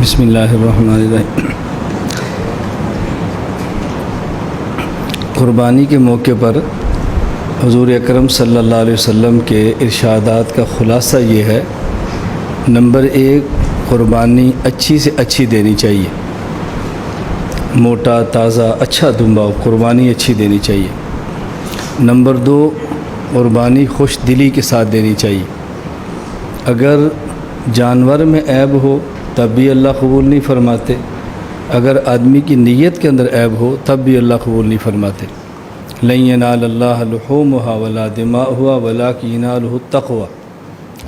بسم اللہ الرحمن الرحیم۔ قربانی کے موقع پر حضور اکرم صلی اللہ علیہ وسلم کے ارشادات کا خلاصہ یہ ہے، نمبر 1، قربانی اچھی سے اچھی دینی چاہیے، موٹا تازہ اچھا دمباؤ قربانی اچھی دینی چاہیے۔ نمبر 2، قربانی خوش دلی کے ساتھ دینی چاہیے۔ اگر جانور میں عیب ہو تب بھی اللہ قبول نہیں فرماتے، اگر آدمی کی نیت کے اندر عیب ہو تب بھی اللہ قبول نہیں فرماتے۔ لن ینال اللہ لحومھا ولا دماؤھا ولکن ینالہ التقوی۔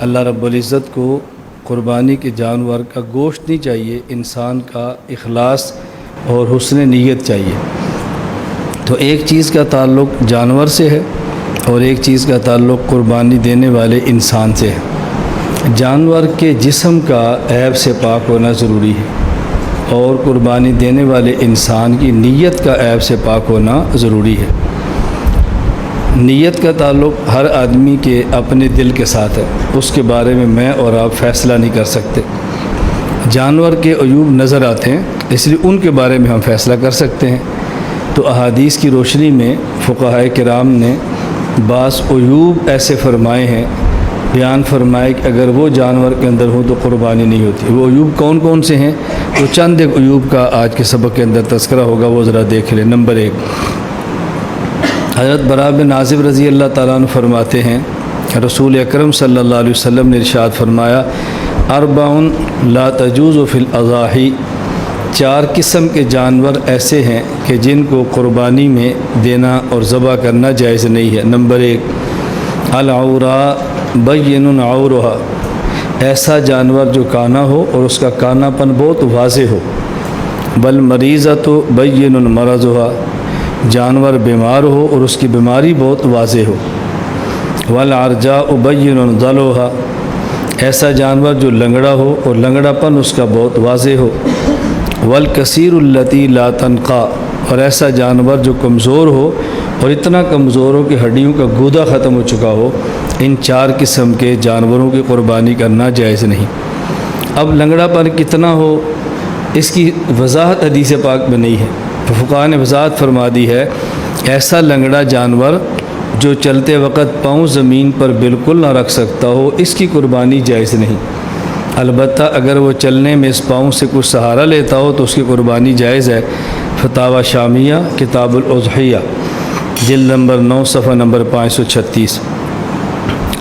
اللہ رب العزت کو قربانی کے جانور کا گوشت نہیں چاہیے، انسان کا اخلاص اور حسن نیت چاہیے۔ تو ایک چیز کا تعلق جانور سے ہے اور ایک چیز کا تعلق قربانی دینے والے انسان سے ہے۔ جانور کے جسم کا عیب سے پاک ہونا ضروری ہے اور قربانی دینے والے انسان کی نیت کا عیب سے پاک ہونا ضروری ہے۔ نیت کا تعلق ہر آدمی کے اپنے دل کے ساتھ ہے، اس کے بارے میں میں اور آپ فیصلہ نہیں کر سکتے۔ جانور کے عیوب نظر آتے ہیں، اس لیے ان کے بارے میں ہم فیصلہ کر سکتے ہیں۔ تو احادیث کی روشنی میں فقہائے کرام نے بعض عیوب ایسے فرمائے ہیں، بیان فرمائے کہ اگر وہ جانور کے اندر ہو تو قربانی نہیں ہوتی۔ وہ عیوب کون کون سے ہیں؟ تو چند ایک عیوب کا آج کے سبق کے اندر تذکرہ ہوگا، وہ ذرا دیکھ لیں۔ نمبر 1، حضرت براء بن عازب رضی اللہ تعالیٰ عنہ فرماتے ہیں، رسول اکرم صلی اللہ علیہ وسلم نے ارشاد فرمایا، اربع لا تجوز فی الاضاحی، 4 قسم کے جانور ایسے ہیں کہ جن کو قربانی میں دینا اور ذبح کرنا جائز نہیں ہے۔ نمبر 1، العوراء بین عورھا، ایسا جانور جو کانا ہو اور اس کا کانا پن بہت واضح ہو۔ والمریضۃ بین مرضھا، جانور بیمار ہو اور اس کی بیماری بہت واضح ہو۔ والعرجاء بین ضلوھا، ایسا جانور جو لنگڑا ہو اور لنگڑا پن اس کا بہت واضح ہو۔ والکثیر التی لا تنقی، اور ایسا جانور جو کمزور ہو اور اتنا کمزور ہو کہ ہڈیوں کا گودا ختم ہو چکا ہو۔ ان 4 قسم کے جانوروں کی قربانی کرنا جائز نہیں۔ اب لنگڑا پن کتنا ہو اس کی وضاحت حدیث پاک میں نہیں ہے، تو فقہاء نے وضاحت فرما دی ہے، ایسا لنگڑا جانور جو چلتے وقت پاؤں زمین پر بالکل نہ رکھ سکتا ہو، اس کی قربانی جائز نہیں۔ البتہ اگر وہ چلنے میں اس پاؤں سے کچھ سہارا لیتا ہو تو اس کی قربانی جائز ہے۔ فتاوی شامیہ کتاب الاضحیہ جلد نمبر 9 صفحہ نمبر 536۔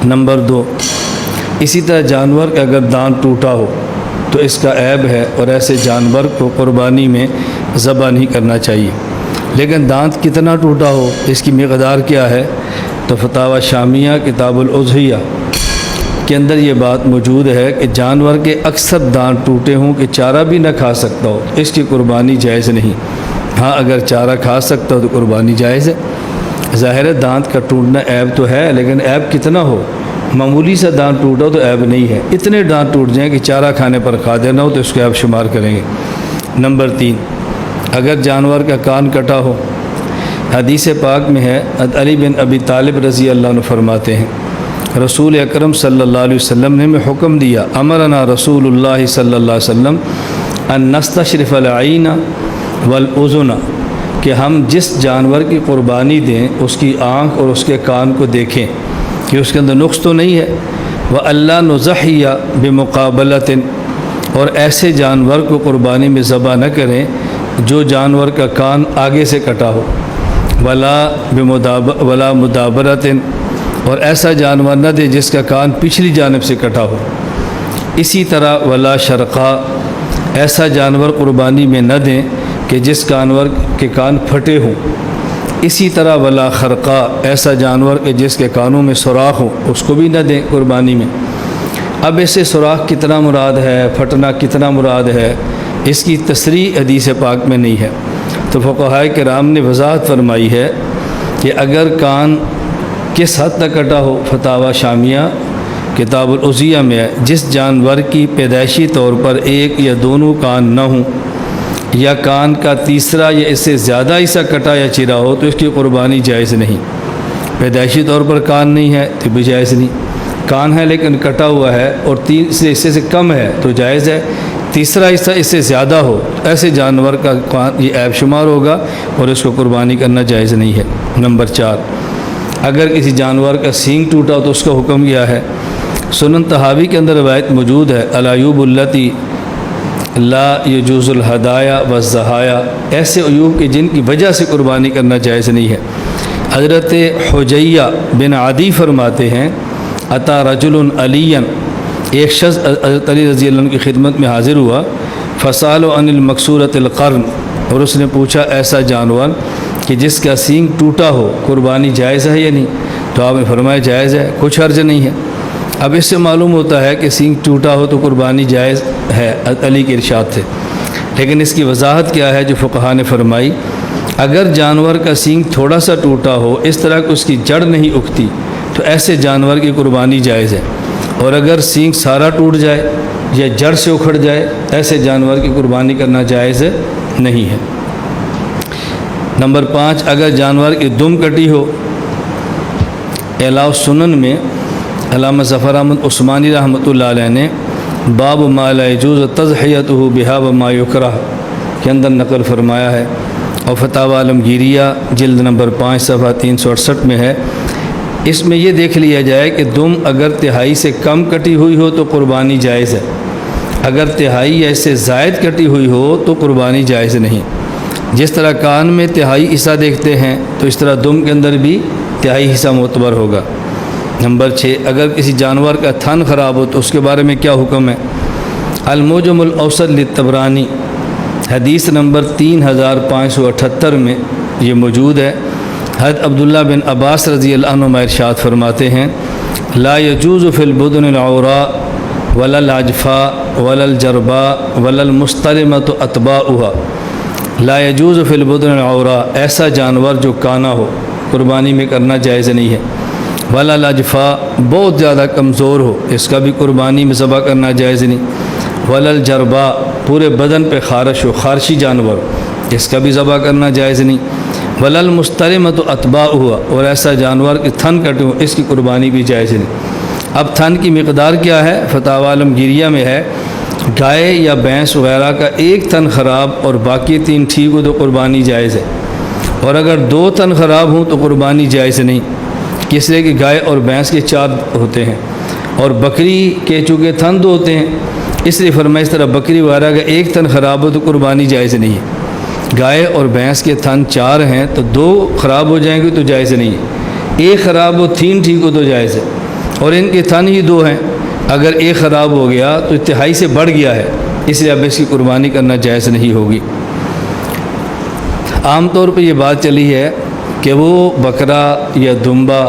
نمبر 2، اسی طرح جانور کا اگر دانت ٹوٹا ہو تو اس کا عیب ہے اور ایسے جانور کو قربانی میں ذبح نہیں کرنا چاہیے۔ لیکن دانت کتنا ٹوٹا ہو، اس کی مقدار کیا ہے؟ تو فتاوی شامیہ کتاب الاضحیہ کے اندر یہ بات موجود ہے کہ جانور کے اکثر دانت ٹوٹے ہوں کہ چارہ بھی نہ کھا سکتا ہو، اس کی قربانی جائز نہیں۔ ہاں اگر چارہ کھا سکتا ہو تو قربانی جائز ہے۔ ظاہر ہے دانت کا ٹوٹنا عیب تو ہے، لیکن عیب کتنا ہو؟ معمولی سا دانت ٹوٹا تو عیب نہیں ہے، اتنے دانت ٹوٹ جائیں کہ چارہ کھانے پر کھا دینا ہو تو اس کو عیب شمار کریں گے۔ نمبر 3، اگر جانور کا کان کٹا ہو، حدیث پاک میں ہے، علی بن ابی طالب رضی اللہ عنہ فرماتے ہیں، رسول اکرم صلی اللہ علیہ وسلم نے ہمیں حکم دیا، امرنا رسول اللہ صلی اللہ علیہ وسلم ان نستشرف العین والاذن، کہ ہم جس جانور کی قربانی دیں اس کی آنکھ اور اس کے کان کو دیکھیں کہ اس کے اندر نقص تو نہیں ہے۔ وَأَلَّا نُضَحِّيَ بِمُقَابَلَةٍ، اور ایسے جانور کو قربانی میں ذبح نہ کریں جو جانور کا کان آگے سے کٹا ہو۔ وَلَا مُدَابَرَةٍ، اور ایسا جانور نہ دے جس کا کان پچھلی جانب سے کٹا ہو۔ اسی طرح وَلَا شَرْقَا، ایسا جانور قربانی میں نہ دیں کہ جس جانور کے کان پھٹے ہوں۔ اسی طرح ولا خرقا، ایسا جانور کہ جس کے کانوں میں سوراخ ہو، اس کو بھی نہ دیں قربانی میں۔ اب ایسے سوراخ کتنا مراد ہے، پھٹنا کتنا مراد ہے، اس کی تصریح حدیث پاک میں نہیں ہے۔ تو فقہائے کرام نے وضاحت فرمائی ہے کہ اگر کان کس حد تک کٹا ہو، فتاوی شامیہ کتاب الاضحیہ میں ہے، جس جانور کی پیدائشی طور پر ایک یا دونوں کان نہ ہوں، یا کان کا تیسرا یا اس سے زیادہ حصہ کٹا یا چرا ہو تو اس کی قربانی جائز نہیں۔ پیدائشی طور پر کان نہیں ہے تو بھی جائز نہیں، کان ہے لیکن کٹا ہوا ہے اور تیسرے حصے سے کم ہے تو جائز ہے، تیسرا حصہ اس سے زیادہ ہو، ایسے جانور کا یہ عیب شمار ہوگا اور اس کو قربانی کرنا جائز نہیں ہے۔ نمبر 4، اگر کسی جانور کا سینگ ٹوٹا تو اس کا حکم کیا ہے؟ سنن طحاوی کے اندر روایت موجود ہے، العیوب التی لا یجوز الہدایا والضحایا، ایسے عیوب کے جن کی وجہ سے قربانی کرنا جائز نہیں ہے۔ حضرت حجیہ بن عدی فرماتے ہیں، اتا رجل علی، ایک شخص حضرت علی رضی اللہ عنہ کی خدمت میں حاضر ہوا، فسال عن المکسورۃ القرن، اور اس نے پوچھا ایسا جانور کہ جس کا سینگ ٹوٹا ہو قربانی جائز ہے یا نہیں؟ تو آپ نے فرمایا جائز ہے، کچھ حرج نہیں ہے۔ اب اس سے معلوم ہوتا ہے کہ سینگ ٹوٹا ہو تو قربانی جائز ہے علی کے ارشاد سے، لیکن اس کی وضاحت کیا ہے جو فقہا نے فرمائی، اگر جانور کا سینگ تھوڑا سا ٹوٹا ہو، اس طرح کہ اس کی جڑ نہیں اگتی، تو ایسے جانور کی قربانی جائز ہے، اور اگر سینگ سارا ٹوٹ جائے یا جڑ سے اکھڑ جائے، ایسے جانور کی قربانی کرنا جائز نہیں ہے۔ نمبر 5، اگر جانور کی دم کٹی ہو، اعلاء سنن میں علامہ ظفر احمد عثمانی رحمۃ اللہ علیہ نے باب ما لا یجوز تضحیتہ بہا وما یکرہ کے اندر نقل فرمایا ہے، اور فتاوی عالمگیریہ جلد نمبر 5 صفحہ 368 میں ہے۔ اس میں یہ دیکھ لیا جائے کہ دم اگر تہائی سے کم کٹی ہوئی ہو تو قربانی جائز ہے، اگر تہائی یا اس سے زائد کٹی ہوئی ہو تو قربانی جائز نہیں۔ جس طرح کان میں تہائی حصہ دیکھتے ہیں تو اس طرح دم کے اندر بھی تہائی حصہ معتبر ہوگا۔ نمبر 6، اگر کسی جانور کا تھن خراب ہو تو اس کے بارے میں کیا حکم ہے؟ المعجم الاوسط للطبرانی حدیث نمبر 3578 میں یہ موجود ہے۔ حضرت عبداللہ بن عباس رضی اللہ عنہ ارشاد فرماتے ہیں، لا یجوز فی البدن العوراء ولا العجفاء ولا الجرباء ولا المستلمۃ اتباؤها، لا یجوز فی البدن العوراء، ایسا جانور جو کانا ہو قربانی میں کرنا جائز نہیں ہے، ولا العجفاء، بہت زیادہ کمزور ہو، اس کا بھی قربانی میں ذبح کرنا جائز نہیں، ولا الجرباء، پورے بدن پہ خارش ہو، خارشی جانور، اس کا بھی ذبح کرنا جائز نہیں، ولا المستلمۃ اتباؤها، اور ایسا جانور کہ تھن کٹے ہو، اس کی قربانی بھی جائز نہیں۔ اب تھن کی مقدار کیا ہے؟ فتاوی عالمگیریہ میں ہے، گائے یا بھینس وغیرہ کا ایک تھن خراب اور باقی 3 ٹھیک ہو تو قربانی جائز ہے، اور اگر 2 تھن خراب ہوں تو قربانی جائز نہیں، اس لیے کہ گائے اور بھینس کے 4 ہوتے ہیں، اور بکری کے چونکہ تھن 2 ہوتے ہیں، اس لیے فرمایا اس طرح بکری وغیرہ کا ایک تھن خراب ہو تو قربانی جائز نہیں ہے۔ گائے اور بھینس کے تھن 4 ہیں تو 2 خراب ہو جائیں گے تو جائز نہیں ہے، ایک خراب ہو 3 ٹھیک ہو تو جائز ہے، اور ان کے تھن ہی 2 ہیں، اگر ایک خراب ہو گیا تو تہائی سے بڑھ گیا ہے، اس لیے اب اس کی قربانی کرنا جائز نہیں ہوگی۔ عام طور پہ یہ بات چلی ہے کہ وہ بکرا یا دمبا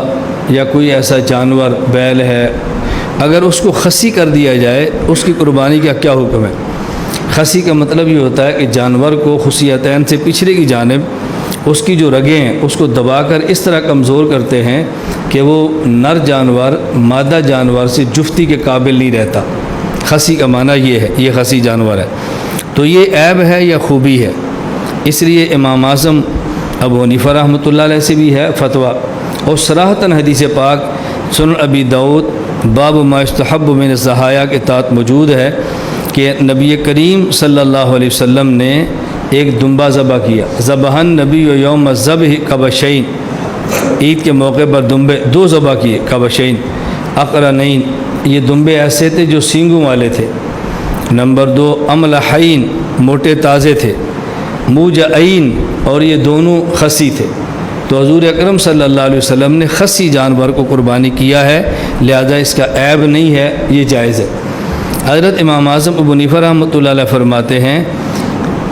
یا کوئی ایسا جانور بیل ہے، اگر اس کو خصی کر دیا جائے اس کی قربانی کا کیا حکم ہے؟ خصی کا مطلب یہ ہوتا ہے کہ جانور کو خصیتین سے پچھلے کی جانب اس کی جو رگیں ہیں اس کو دبا کر اس طرح کمزور کرتے ہیں کہ وہ نر جانور مادہ جانور سے جفتی کے قابل نہیں رہتا۔ خصی کا معنی یہ ہے، یہ خصی جانور ہے، تو یہ عیب ہے یا خوبی ہے؟ اس لیے امام اعظم ابو حنیفہ رحمۃ اللہ علیہ سے بھی ہے فتویٰ، اور صراحتاً حدیث پاک سنن ابی داؤد باب ما یستحب من الضحایا کے تحت موجود ہے کہ نبی کریم صلی اللہ علیہ وسلم نے ایک دمبا ذبح کیا، ذبحن نبی یوم الذبح کبشین، عید کے موقع پر دمبے 2 ذبح کیے، کبشین اقرنین، یہ دمبے ایسے تھے جو سینگوں والے تھے۔ نمبر 2 املحین، موٹے تازے تھے، موجعین، اور یہ دونوں خصی تھے۔ تو حضور اکرم صلی اللہ علیہ وسلم نے خصی جانور کو قربانی کیا ہے، لہذا اس کا عیب نہیں ہے، یہ جائز ہے۔ حضرت امام اعظم ابو حنیفہ رحمۃ اللہ علیہ فرماتے ہیں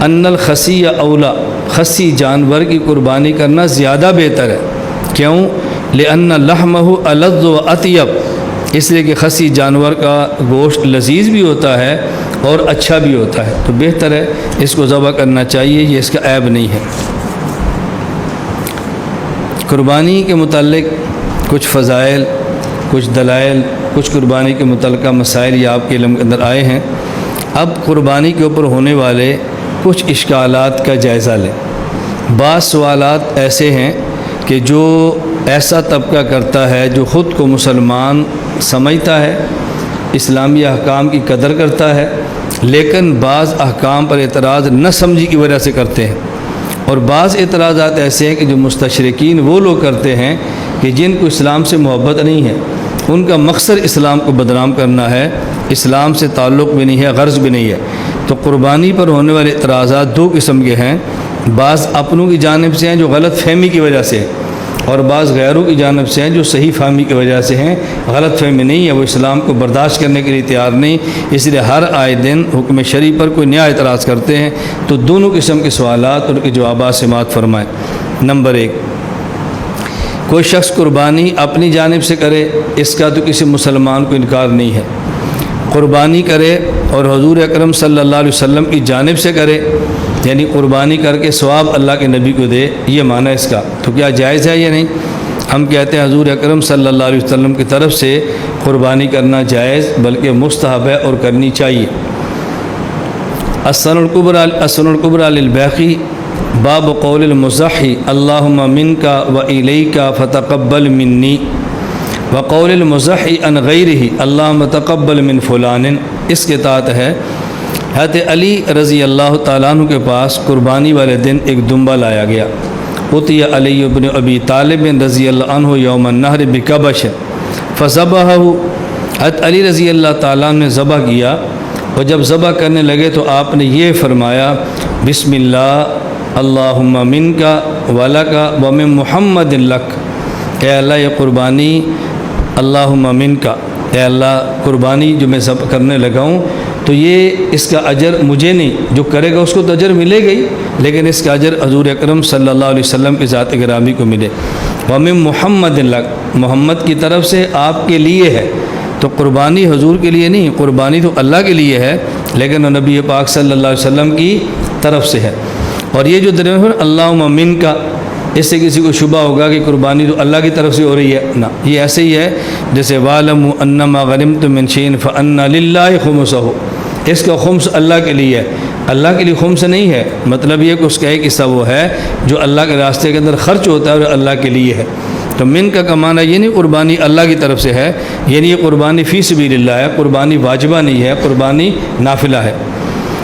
ان الخصی اولا، خصی جانور کی قربانی کرنا زیادہ بہتر ہے، کیوں؟ لأن لحمہ الذ و اطیب، اس لیے کہ خصی جانور کا گوشت لذیذ بھی ہوتا ہے اور اچھا بھی ہوتا ہے، تو بہتر ہے اس کو ذبح کرنا چاہیے، یہ اس کا عیب نہیں ہے۔ قربانی کے متعلق کچھ فضائل، کچھ دلائل، کچھ قربانی کے متعلقہ مسائل یہ آپ کے علم کے اندر آئے ہیں۔ اب قربانی کے اوپر ہونے والے کچھ اشکالات کا جائزہ لیں۔ بعض سوالات ایسے ہیں کہ جو ایسا طبقہ کرتا ہے جو خود کو مسلمان سمجھتا ہے، اسلامی احکام کی قدر کرتا ہے، لیکن بعض احکام پر اعتراض نہ سمجھی کی وجہ سے کرتے ہیں، اور بعض اعتراضات ایسے ہیں کہ جو مستشرقین وہ لوگ کرتے ہیں کہ جن کو اسلام سے محبت نہیں ہے، ان کا مقصد اسلام کو بدنام کرنا ہے، اسلام سے تعلق بھی نہیں ہے، غرض بھی نہیں ہے۔ تو قربانی پر ہونے والے اعتراضات دو قسم کے ہیں، بعض اپنوں کی جانب سے ہیں جو غلط فہمی کی وجہ سے، اور بعض غیروں کی جانب سے ہیں جو صحیح فہمی کی وجہ سے ہیں۔ غلط فہمی نہیں ہے، وہ اسلام کو برداشت کرنے کے لیے تیار نہیں، اس لیے ہر آئے دن حکم شرعی پر کوئی نیا اعتراض کرتے ہیں۔ تو دونوں قسم کے سوالات اور ان کے جوابات سماعت فرمائیں۔ نمبر 1، کوئی شخص قربانی اپنی جانب سے کرے، اس کا تو کسی مسلمان کو انکار نہیں ہے۔ قربانی کرے اور حضور اکرم صلی اللہ علیہ وسلم کی جانب سے کرے، یعنی قربانی کر کے ثواب اللہ کے نبی کو دے، یہ معنی اس کا، تو کیا جائز ہے یا نہیں؟ ہم کہتے ہیں حضور اکرم صلی اللہ علیہ وسلم کی طرف سے قربانی کرنا جائز بلکہ مستحب ہے اور کرنی چاہیے۔ السنن الکبریٰ للبیہقی باب قول المضحی اللہم منک و الیک فتقبل منی، وقول المضحی عن غیرہ اللہم تقبل من فلان، اس کے تحت ہے حضرت علی رضی اللہ تعالیٰ عنہ کے پاس قربانی والے دن ایک دمبا لایا گیا۔ اتی علی بن ابی طالب رضی اللہ عنہ یوم النحر بکبش فذبحہ، حضرت علی رضی اللہ تعالیٰ عنہ نے ذبح کیا، اور جب ذبح کرنے لگے تو آپ نے یہ فرمایا بسم اللہ اللہم منک ولک ومن محمد لک، اے اللہ یہ قربانی اللہم منک، اے اللہ قربانی جو میں ذبح کرنے لگا ہوں تو یہ اس کا اجر مجھے نہیں، جو کرے گا اس کو تو اجر ملے گا ہی، لیکن اس کا اجر حضور اکرم صلی اللہ علیہ وسلم کی ذات گرامی کو ملے۔ ومن محمد لک، محمد کی طرف سے آپ کے لیے ہے، تو قربانی حضور کے لیے نہیں، قربانی تو اللہ کے لیے ہے، لیکن نبی پاک صلی اللہ علیہ وسلم کی طرف سے ہے۔ اور یہ جو درمیان اللہم منک، اس سے کسی کو شبہ ہوگا کہ قربانی تو اللہ کی طرف سے ہو رہی ہے، نہ، یہ ایسے ہی ہے جیسے وَاعْلَمُوا أَنَّمَا غَنِمْتُم مِّن شَيْءٍ فَأَنَّ لِلَّهِ خُمُسَهُ، اس کا خمس اللہ کے لیے ہے، اللہ کے لیے خمس نہیں ہے، مطلب یہ کہ اس کا ایک حصہ وہ ہے جو اللہ کے راستے کے اندر خرچ ہوتا ہے اور اللہ کے لیے ہے۔ تو من کا معنی یہ نہیں قربانی اللہ کی طرف سے ہے، یعنی یہ قربانی فی سبیل اللہ ہے، قربانی واجبہ نہیں ہے، قربانی نافلہ ہے۔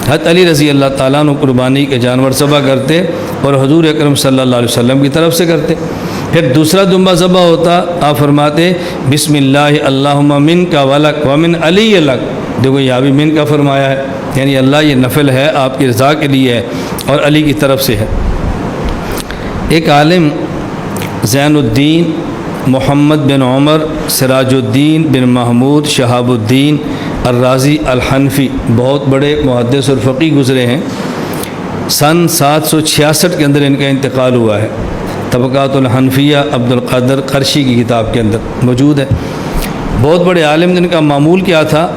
حضرت علی رضی اللہ تعالیٰ عنہ قربانی کے جانور ذبح کرتے اور حضور اکرم صلی اللہ علیہ وسلم کی طرف سے کرتے۔ پھر دوسرا دمبا ذبح ہوتا، آپ فرماتے بسم اللہ اللہم منک ولک ومن علی لک، دیکھو یہاں بھی من کا فرمایا ہے، یعنی اللہ یہ نفل ہے آپ کی رضا کے لیے ہے اور علی کی طرف سے ہے۔ ایک عالم زین الدین محمد بن عمر سراج الدین بن محمود شہاب الدین الرازی الحنفی، بہت بڑے محدث اور فقیہ گزرے ہیں، سن 766 کے اندر ان کا انتقال ہوا ہے۔ طبقات الحنفیہ عبد القادر قرشی کی کتاب کے اندر موجود ہے۔ بہت بڑے عالم، جن کا معمول کیا تھا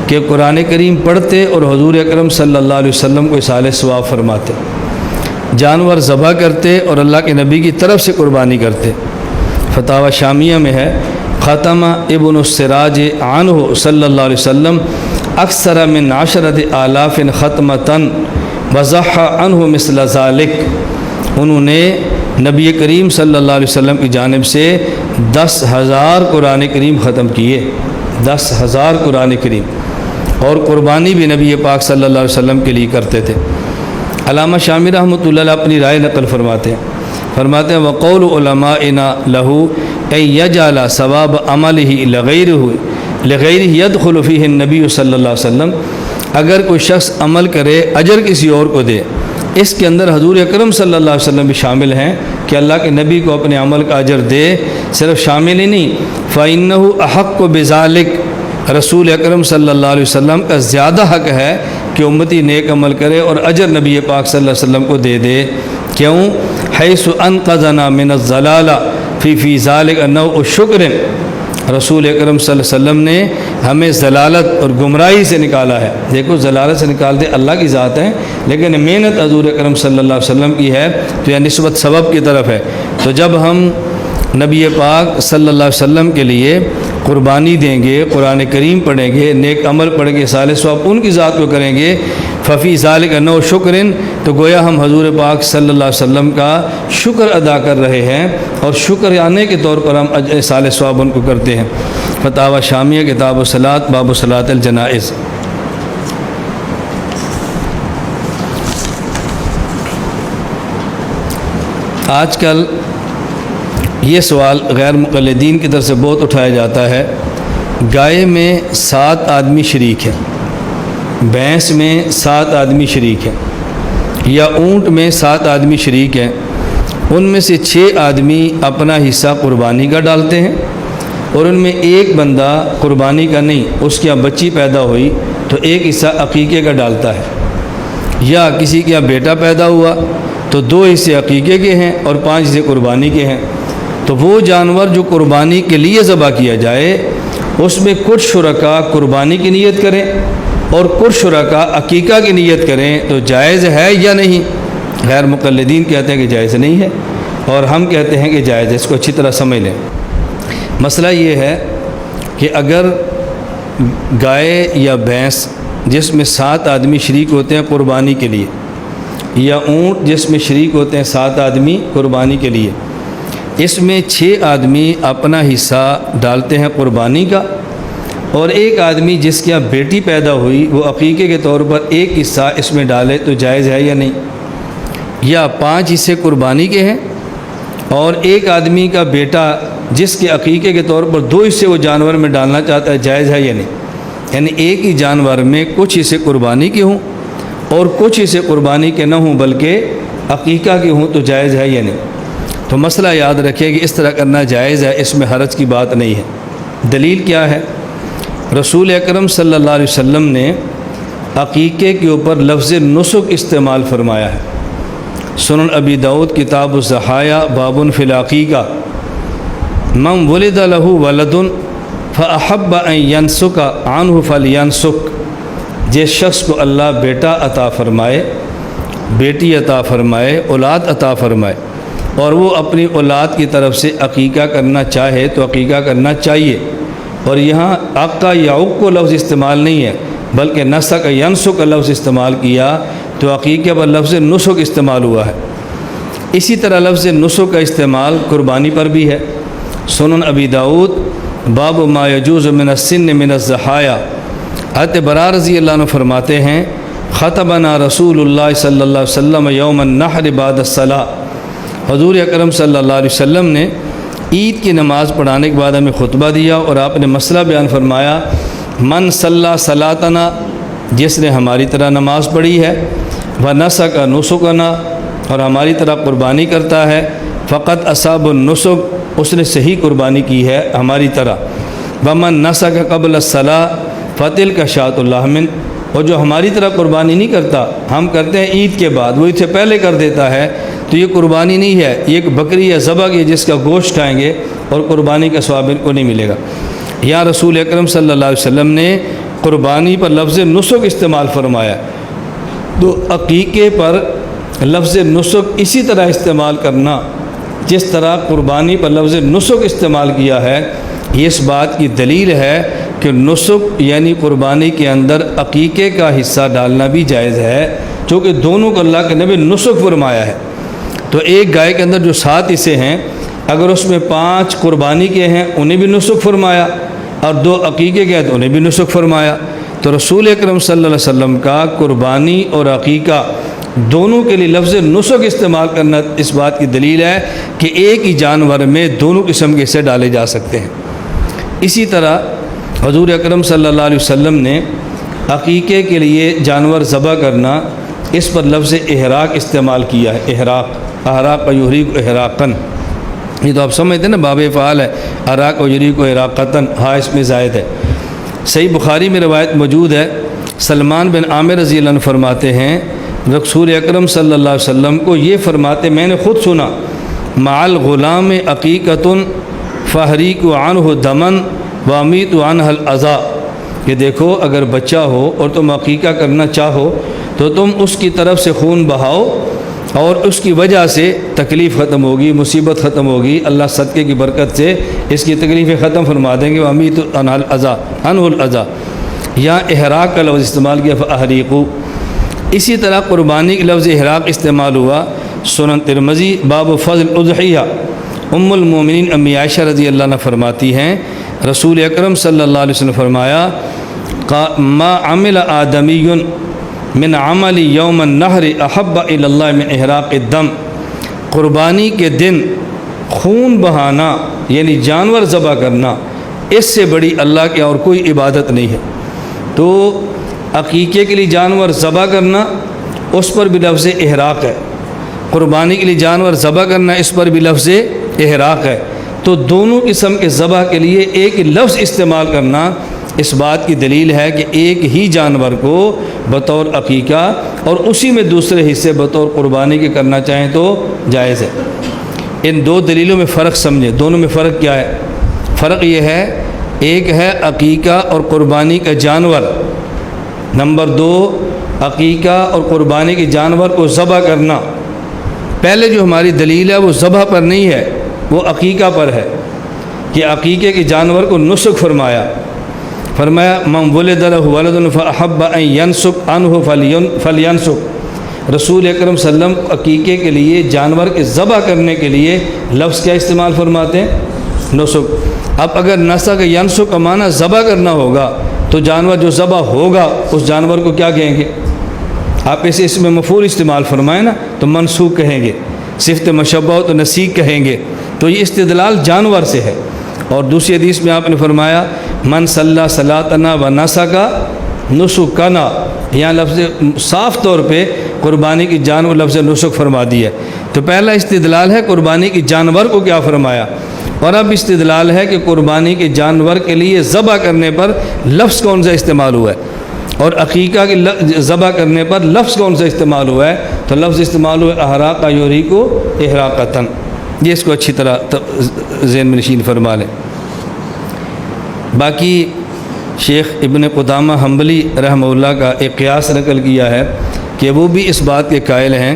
کہ قرآن کریم پڑھتے اور حضور اکرم صلی اللہ علیہ وسلم کو اصال ثواب فرماتے، جانور ذبح کرتے اور اللہ کے نبی کی طرف سے قربانی کرتے۔ فتاوی شامیہ میں ہے ختم ابن السراج عنہ صلی اللہ علیہ وسلم اکثر من 10,000 ختمتاً وضحى عنہ مثل ذالک، انہوں نے نبی کریم صلی اللہ علیہ وسلم کی جانب سے 10,000 قرآن کریم ختم کیے، 10,000 قرآن کریم، اور قربانی بھی نبی پاک صلی اللہ علیہ وسلم کے لیے کرتے تھے۔ علامہ شامی رحمۃ اللہ علیہ اپنی رائے نقل فرماتے ہیں وقول علماءنا له ان يجعل ثواب عمله لغیرہ يدخل فیہ النبی صلی اللہ علیہ وسلم، اگر کوئی شخص عمل کرے اجر کسی اور کو دے، اس کے اندر حضور اکرم صلی اللہ علیہ وسلم بھی شامل ہیں کہ اللہ کے نبی کو اپنے عمل کا اجر دے، صرف شامل ہی نہیں، فإنه احق بذلک، رسول اکرم صلی اللہ علیہ وسلم کا زیادہ حق ہے کہ امتی نیک عمل کرے اور اجر نبی پاک صلی اللہ علیہ وسلم کو دے دے۔ کیوں؟ حیث انقذنا من الضلالہ فی ذلک نوع شکر، رسول اکرم صلی اللہ علیہ وسلم نے ہمیں ضلالت اور گمراہی سے نکالا ہے۔ دیکھو ضلالت سے نکالتے اللہ کی ذات ہے، لیکن محنت حضور اکرم صلی اللہ علیہ وسلم کی ہے، تو یہ نسبت سبب کی طرف ہے۔ تو جب ہم نبی پاک صلی اللہ علیہ وسلم کے لیے قربانی دیں گے، قرآن کریم پڑھیں گے، نیک عمل پڑھیں گے، صالح ثواب ان کی ذات کو کریں گے، ففی ذالک نوع شکر، تو گویا ہم حضور پاک صلی اللہ علیہ وسلم کا شکر ادا کر رہے ہیں، اور شکر آنے کے طور پر ہم صالح ثواب ان کو کرتے ہیں۔ فتاوی شامیہ کتاب الصلاۃ باب صلاۃ الجنائز۔ آج کل یہ سوال غیر مقلدین کی طرف سے بہت اٹھایا جاتا ہے، گائے میں 7 آدمی شریک ہیں، بھینس میں 7 آدمی شریک ہیں، یا اونٹ میں 7 آدمی شریک ہیں، ان میں سے 6 آدمی اپنا حصہ قربانی کا ڈالتے ہیں، اور ان میں ایک بندہ قربانی کا نہیں، اس کی بچی پیدا ہوئی تو ایک حصہ عقیقے کا ڈالتا ہے، یا کسی کے بیٹا پیدا ہوا تو 2 حصے عقیقے کے ہیں اور 5 حصے قربانی کے ہیں۔ تو وہ جانور جو قربانی کے لیے ذبح کیا جائے اس میں کچھ شرکاء قربانی کی نیت کریں اور کچھ شرکاء عقیقہ کی نیت کریں تو جائز ہے یا نہیں؟ غیر مقلدین کہتے ہیں کہ جائز نہیں ہے، اور ہم کہتے ہیں کہ جائز ہے۔ اس کو اچھی طرح سمجھ لیں۔ مسئلہ یہ ہے کہ اگر گائے یا بھینس جس میں 7 آدمی شریک ہوتے ہیں قربانی کے لیے، یا اونٹ جس میں شریک ہوتے ہیں 7 آدمی قربانی کے لیے، اس میں 6 آدمی اپنا حصہ ڈالتے ہیں قربانی کا، اور ایک آدمی جس کے یہاں بیٹی پیدا ہوئی وہ عقیقے کے طور پر ایک حصہ اس میں ڈالے تو جائز ہے یا نہیں؟ یا 5 حصے قربانی کے ہیں اور ایک آدمی کا بیٹا جس کے عقیقے کے طور پر 2 حصے وہ جانور میں ڈالنا چاہتا ہے، جائز ہے یا نہیں؟ یعنی ایک ہی جانور میں کچھ حصے قربانی کے ہوں اور کچھ حصے قربانی کے نہ ہوں بلکہ عقیقہ کے ہوں تو جائز ہے یا نہیں؟ تو مسئلہ یاد رکھیں کہ اس طرح کرنا جائز ہے، اس میں حرج کی بات نہیں ہے۔ دلیل کیا ہے؟ رسول اکرم صلی اللہ علیہ وسلم نے عقیقے کے اوپر لفظ نسک استعمال فرمایا ہے۔ سنن ابی داؤد کتاب الضحایا باب فی العقیقہ، من ولد لہ ولد فاحب ان ینسک عنہ فلینسک، جس شخص کو اللہ بیٹا عطا فرمائے، بیٹی عطا فرمائے، اولاد عطا فرمائے، اور وہ اپنی اولاد کی طرف سے عقیقہ کرنا چاہے تو عقیقہ کرنا چاہیے۔ اور یہاں عقہ یا عق کو لفظ استعمال نہیں ہے بلکہ نسک ینسک کا لفظ استعمال کیا، تو عقیقے پر لفظ نسک استعمال ہوا ہے۔ اسی طرح لفظ نسک کا استعمال قربانی پر بھی ہے۔ سنن ابی داؤد باب ما یجوز من السن من الضحایا، حضرت براء رضی اللہ عنہ فرماتے ہیں خطبنا رسول اللہ صلی اللہ علیہ وسلم یوم النحر بعد الصلاۃ، حضور اکرم صلی اللہ علیہ وسلم نے عید کی نماز پڑھانے کے بعد ہمیں خطبہ دیا اور آپ نے مسئلہ بیان فرمایا، من صلی صلاتنا، جس نے ہماری طرح نماز پڑھی ہے، ونسک نسکنا، اور ہماری طرح قربانی کرتا ہے، فقط اصاب النسک، اس نے صحیح قربانی کی ہے ہماری طرح، ومن نسک قبل الصلاۃ فتلک شاۃ اللحم، اور جو ہماری طرح قربانی نہیں کرتا، ہم کرتے ہیں عید کے بعد، وہ عید سے پہلے کر دیتا ہے، تو یہ قربانی نہیں ہے، یہ ایک بکری یا ذبح کی جس کا گوشت کھائیں گے اور قربانی کا ثواب ان کو نہیں ملے گا۔ یا رسول اکرم صلی اللہ علیہ وسلم نے قربانی پر لفظ نسک استعمال فرمایا، تو عقیقے پر لفظ نسک اسی طرح استعمال کرنا جس طرح قربانی پر لفظ نسک استعمال کیا ہے، یہ اس بات کی دلیل ہے کہ نسک یعنی قربانی کے اندر عقیقے کا حصہ ڈالنا بھی جائز ہے، چونکہ دونوں کو اللہ کے نبی نسک فرمایا ہے۔ تو ایک گائے کے اندر جو 7 حصے ہیں، اگر اس میں 5 قربانی کے ہیں انہیں بھی نسک فرمایا اور 2 عقیقے کے ہیں تو انہیں بھی نسک فرمایا۔ تو رسول اکرم صلی اللہ علیہ وسلم کا قربانی اور عقیقہ دونوں کے لیے لفظ نسک استعمال کرنا اس بات کی دلیل ہے کہ ایک ہی جانور میں دونوں قسم کے حصے ڈالے جا سکتے ہیں۔ اسی طرح حضور اکرم صلی اللہ علیہ وسلم نے عقیقے کے لیے جانور ذبح کرنا، اس پر لفظ احراق استعمال کیا ہے۔ احراق و یحریق احراقاً، یہ تو آپ سمجھتے ہیں نا، باب فعال ہے، احراق و یحریق احراقاً، ہاں اس میں زائد ہے۔ صحیح بخاری میں روایت موجود ہے، سلمان بن عامر رضی اللہ عنہ فرماتے ہیں رسول اکرم صلی اللہ علیہ وسلم کو یہ فرماتے میں نے خود سنا، مع الغلام عقیقۃ فاحریق عنہ دمن وامیت عنہ الاذی، کہ دیکھو اگر بچہ ہو اور تم عقیقہ کرنا چاہو تو تم اس کی طرف سے خون بہاؤ اور اس کی وجہ سے تکلیف ختم ہوگی، مصیبت ختم ہوگی، اللہ صدقے کی برکت سے اس کی تکلیفیں ختم فرما دیں گے۔ وامیت عنہ الاذی، یہاں احراق کا لفظ استعمال کیا، فاحریقوا۔ اسی طرح قربانی کے لفظ احراق استعمال ہوا۔ سنن ترمذی باب فضل الاضحیہ، ام المومنین امی عائشہ رضی اللہ عنہ فرماتی ہیں رسول اکرم صلی اللہ علیہ وسلم فرمایا، ما عمل آدمی من عمل یوم النحر احب الی اللہ من احراق الدم، قربانی کے دن خون بہانا یعنی جانور ذبح کرنا، اس سے بڑی اللہ کے اور کوئی عبادت نہیں ہے۔ تو عقیقے کے لیے جانور ذبح کرنا، اس پر بھی لفظ احراق ہے، قربانی کے لیے جانور ذبح کرنا، اس پر بھی لفظ احراق ہے۔ تو دونوں قسم کے ذبح کے لیے ایک لفظ استعمال کرنا اس بات کی دلیل ہے کہ ایک ہی جانور کو بطور عقیقہ اور اسی میں دوسرے حصے بطور قربانی کے کرنا چاہیں تو جائز ہے۔ ان دو دلیلوں میں فرق سمجھیں، دونوں میں فرق کیا ہے؟ فرق یہ ہے، ایک ہے عقیقہ اور قربانی کا جانور، نمبر دو عقیقہ اور قربانی کے جانور کو ذبح کرنا۔ پہلے جو ہماری دلیل ہے وہ ذبح پر نہیں ہے، وہ عقیقہ پر ہے کہ عقیقے کے جانور کو نسک فرمایا من ولد لہ ولد فاحب ان ینسک عنہ فلینسک۔ رسول اکرم صلی اللہ علیہ وسلم عقیقے کے لیے جانور کے ذبح کرنے کے لیے لفظ کیا استعمال فرماتے ہیں؟ نسک۔ اب اگر نسک ینسک کا معنی ذبح کرنا ہوگا تو جانور جو ذبح ہوگا اس جانور کو کیا کہیں گے؟ آپ اسے اس میں مفعول استعمال فرمائیں نا تو منسوخ کہیں گے، صفت مشبہ ہو تو نسیق کہیں گے۔ تو یہ استدلال جانور سے ہے۔ اور دوسری حدیث میں آپ نے فرمایا من صلی صلاتنا و نسکا نسکنا، یہاں لفظ صاف طور پہ قربانی کی جانور لفظ نسک فرما دیا ہے۔ تو پہلا استدلال ہے قربانی کی جانور کو کیا فرمایا، اور اب استدلال ہے کہ قربانی کے جانور کے لیے ذبح کرنے پر لفظ کون سا استعمال ہوا ہے، اور عقیقہ کے ذبح کرنے پر لفظ کون سا استعمال ہوا ہے؟ تو لفظ استعمال ہوا احراق یوریکو احراقتاً۔ یہ اس کو اچھی طرح ذہن میں نشین فرما لیں۔ باقی شیخ ابن قدامہ حنبلی رحمہ اللہ کا ایک قیاس نقل کیا ہے کہ وہ بھی اس بات کے قائل ہیں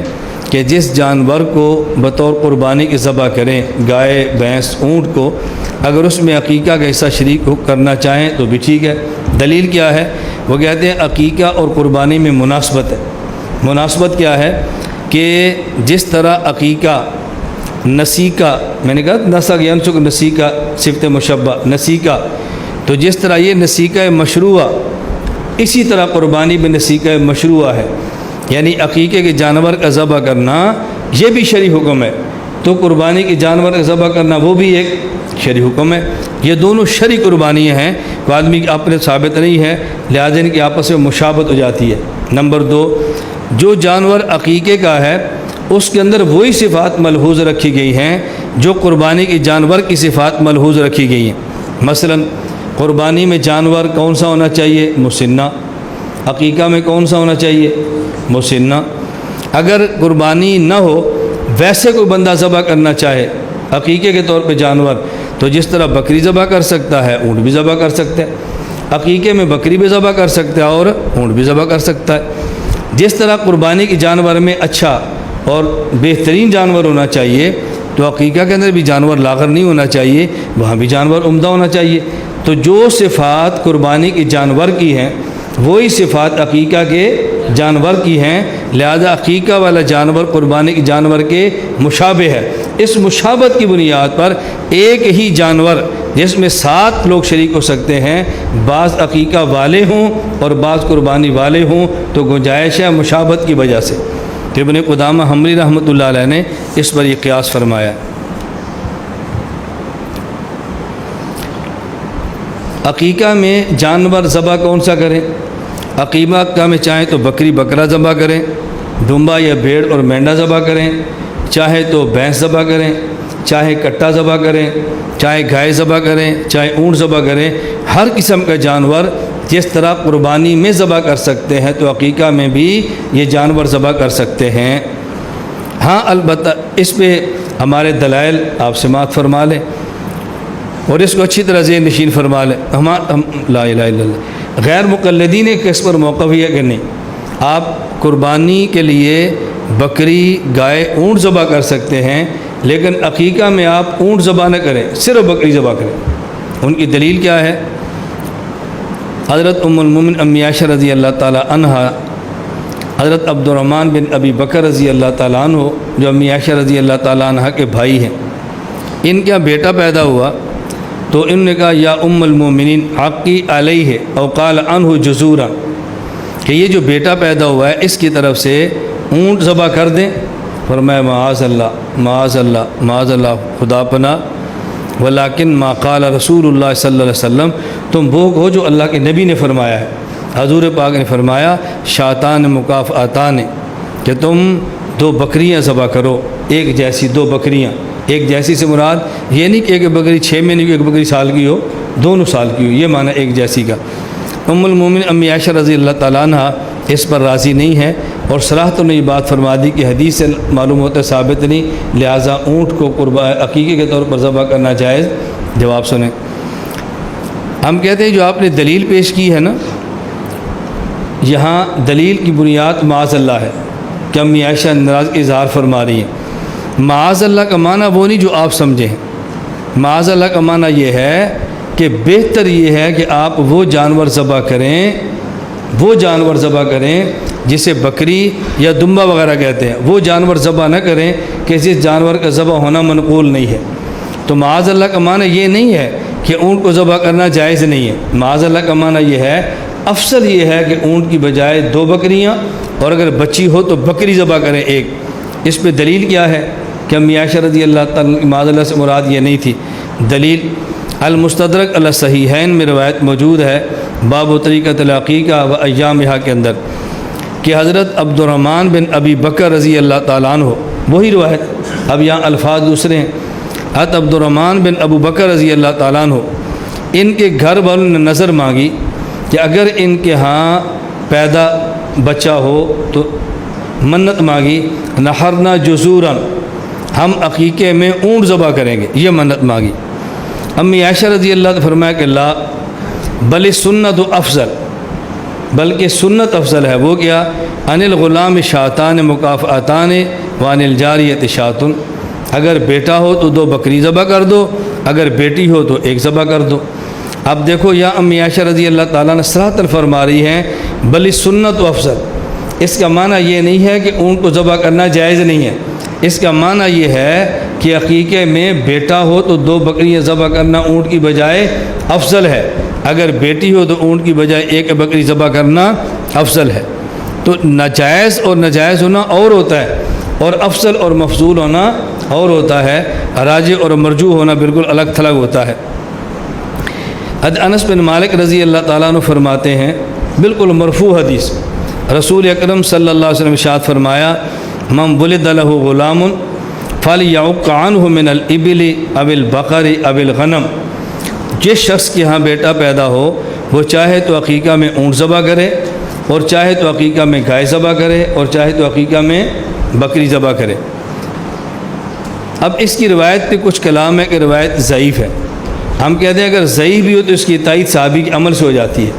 کہ جس جانور کو بطور قربانی کے ذبح کریں، گائے، بھینس، اونٹ کو، اگر اس میں عقیقہ کا حصہ شریک کرنا چاہیں تو بھی ٹھیک ہے۔ دلیل کیا ہے؟ وہ کہتے ہیں عقیقہ اور قربانی میں مناسبت ہے۔ مناسبت کیا ہے کہ جس طرح عقیقہ نسیکہ، میں نے کہا نسک ینسک نسیکہ صفت مشبہ نسیکہ، تو جس طرح یہ نسیکہ مشروعہ، اسی طرح قربانی میں نسیکہ مشروعہ ہے، یعنی عقیقے کے جانور کا ذبح کرنا یہ بھی شرعی حکم ہے، تو قربانی کے جانور کا ذبح کرنا وہ بھی ایک شرعی حکم ہے۔ یہ دونوں شرعی قربانیاں ہیں، کوئی آدمی کی اپنے ثابت نہیں ہے، لہٰذا ان کی آپس میں مشابہت ہو جاتی ہے۔ نمبر دو، جو جانور عقیقے کا ہے اس کے اندر وہی صفات ملحوظ رکھی گئی ہیں جو قربانی کے جانور کی صفات ملحوظ رکھی گئی ہیں۔ مثلا قربانی میں جانور کون سا ہونا چاہیے؟ مسنہ۔ عقیقہ میں کون سا ہونا چاہیے؟ مسنہ۔ اگر قربانی نہ ہو، ویسے کوئی بندہ ذبح کرنا چاہے عقیقے کے طور پہ جانور، تو جس طرح بکری ذبح کر سکتا ہے اونٹ بھی ذبح کر سکتا ہے، عقیقے میں بکری بھی ذبح کر سکتا ہے اور اونٹ بھی ذبح کر سکتا ہے۔ جس طرح قربانی کے جانور میں اچھا اور بہترین جانور ہونا چاہیے، تو عقیقہ کے اندر بھی جانور لاغر نہیں ہونا چاہیے، وہاں بھی جانور عمدہ ہونا چاہیے۔ تو جو صفات قربانی کے جانور کی ہیں وہی صفات عقیقہ کے جانور کی ہیں، لہذا عقیقہ والا جانور قربانی کے جانور کے مشابہ ہے۔ اس مشابہت کی بنیاد پر ایک ہی جانور جس میں 7 لوگ شریک ہو سکتے ہیں، بعض عقیقہ والے ہوں اور بعض قربانی والے ہوں، تو گنجائش ہے مشابہت کی وجہ سے۔ تو ابن قدامہ حنبلی رحمۃ اللہ علیہ نے اس پر یہ قیاس فرمایا۔ عقیقہ میں جانور ذبح کون سا کریں؟ عقیقہ میں چاہیں تو بکری بکرا ذبح کریں، ڈمبا یا بھیڑ اور مینڈا ذبح کریں، چاہے تو بھینس ذبح کریں، چاہے کٹا ذبح کریں، چاہے گائے ذبح کریں، چاہے اونٹ ذبح کریں، ہر قسم کا جانور جس طرح قربانی میں ذبح کر سکتے ہیں تو عقیقہ میں بھی یہ جانور ذبح کر سکتے ہیں۔ ہاں البتہ اس پہ ہمارے دلائل آپ سماعت فرما لیں اور اس کو اچھی طرح ذہن نشین فرما لیں۔ ہم لا الہ الا اللہ، غیر مقلدین کے اس پر موقف ہے کہ نہیں، آپ قربانی کے لیے بکری، گائے، اونٹ ذبح کر سکتے ہیں، لیکن عقیقہ میں آپ اونٹ ذبح نہ کریں، صرف بکری ذبح کریں۔ ان کی دلیل کیا ہے؟ حضرت ام المومن امی عائشہ رضی اللہ تعالی عنہا، حضرت عبد الرحمن بن ابی بکر رضی اللہ تعالیٰ عنہ جو امی عائشہ رضی اللہ تعالیٰ عنہ کے بھائی ہیں، ان کا بیٹا پیدا ہوا تو ان نے کہا یا ام المومنین حقی علیہ او قال عنہ جزورا، کہ یہ جو بیٹا پیدا ہوا ہے اس کی طرف سے اونٹ ذبح کر دیں فرمایا معاذ اللہ معاذ اللہ معاذ اللہ، خدا پناہ، ولیکن ما قال رسول اللہ صلی اللہ علیہ وسلم، تم وہ کہو جو اللہ کے نبی نے فرمایا ہے۔ حضور پاک نے فرمایا شاتان مکافآتان، کہ تم 2 بکریاں ذبح کرو، ایک جیسی 2 بکریاں۔ ایک جیسی سے مراد یہ نہیں کہ ایک بکری 6 مہینے کی، ایک بکری سال کی ہو، دونوں سال کی ہو، یہ معنی ایک جیسی کا۔ ام المومن امی عائشہ رضی اللہ تعالیٰ عنہ اس پر راضی نہیں ہے، اور صراحتاً نے یہ بات فرما دی کہ حدیث سے معلوم ہوتا ہے ثابت نہیں، لہٰذا اونٹ کو عقیقے کے طور پر ذبح کرنا جائز۔ جواب سنیں، ہم کہتے ہیں جو آپ نے دلیل پیش کی ہے نا، یہاں دلیل کی بنیاد معاذ اللہ ہے کہ امی عائشہ ناراض کا اظہار فرما رہی ہیں۔ معاذ اللہ کا معنی وہ نہیں جو آپ سمجھیں، معاذ اللہ کا معنی یہ ہے کہ بہتر یہ ہے کہ آپ وہ جانور ذبح کریں، وہ جانور ذبح کریں جسے بکری یا دمبا وغیرہ کہتے ہیں، وہ جانور ذبح نہ کریں کہ جس جانور کا ذبح ہونا منقول نہیں ہے۔ تو معاذ اللہ کا معنی یہ نہیں ہے کہ اونٹ کو ذبح کرنا جائز نہیں ہے، معاذ اللہ کا معنی یہ ہے افضل یہ ہے کہ اونٹ کی بجائے 2 بکریاں، اور اگر بچی ہو تو بکری ذبح کریں ایک۔ اس پہ دلیل کیا ہے کہ امی عائشہ رضی اللہ تعالیٰ معاذ اللہ سے مراد یہ نہیں تھی۔ دلیل المستدرک علی الصحیحین میں روایت موجود ہے، باب و طریقۃ العقیقہ و ایامہا کے اندر، کہ حضرت عبد الرحمن بن ابی بکر رضی اللہ تعالیٰ عنہ، وہی روایت، اب یہاں الفاظ دوسرے ہیں۔ حضرت عبد الرحمن بن ابو بکر رضی اللہ تعالیٰ عنہ، ان کے گھر والوں نے نظر مانگی کہ اگر ان کے ہاں پیدا بچہ ہو تو منت مانگی، نحرنا جزوراً، ہم عقیقے میں اونٹ ذبح کریں گے، یہ منت مانگی۔ امی عائشہ رضی اللہ نے فرمایا کہ لا، بل سنت افضل، بلکہ سنت افضل ہے۔ وہ کیا؟ ان الغلام شاتان مکافآتان وان الجاریۃ شاتن، اگر بیٹا ہو تو 2 بکری ذبح کر دو، اگر بیٹی ہو تو 1 ذبح کر دو۔ اب دیکھو یا امی عائشہ رضی اللہ تعالیٰ نے صراحتاً فرما رہی ہیں بل سنت و افضل، اس کا معنی یہ نہیں ہے کہ اونٹ کو ذبح کرنا جائز نہیں ہے، اس کا معنی یہ ہے کہ عقیقے میں بیٹا ہو تو 2 بکریاں ذبح کرنا اونٹ کی بجائے افضل ہے، اگر بیٹی ہو تو اونٹ کی بجائے 1 بکری ذبح کرنا افضل ہے۔ تو ناجائز اور ناجائز ہونا اور ہوتا ہے، اور افضل اور مفضول ہونا اور ہوتا ہے، راجح اور مرجوح ہونا بالکل الگ تھلگ ہوتا ہے۔ انس بن مالک رضی اللہ تعالیٰ عنہ فرماتے ہیں، بالکل مرفوع حدیث، رسول اکرم صلی اللہ علیہ وسلم ارشاد فرمایا من ولد له غلام فلیعق عنہ من الابل او البقر او الغنم، جس شخص کے ہاں بیٹا پیدا ہو وہ چاہے تو عقیقہ میں اونٹ ذبح کرے، اور چاہے تو عقیقہ میں گائے ذبح کرے، اور چاہے تو عقیقہ میں بکری ذبح کرے۔ اب اس کی روایت پہ کچھ کلام ہے کہ روایت ضعیف ہے، ہم کہتے ہیں اگر ضعیف بھی ہو تو اس کی تائید صحابی کے عمل سے ہو جاتی ہے۔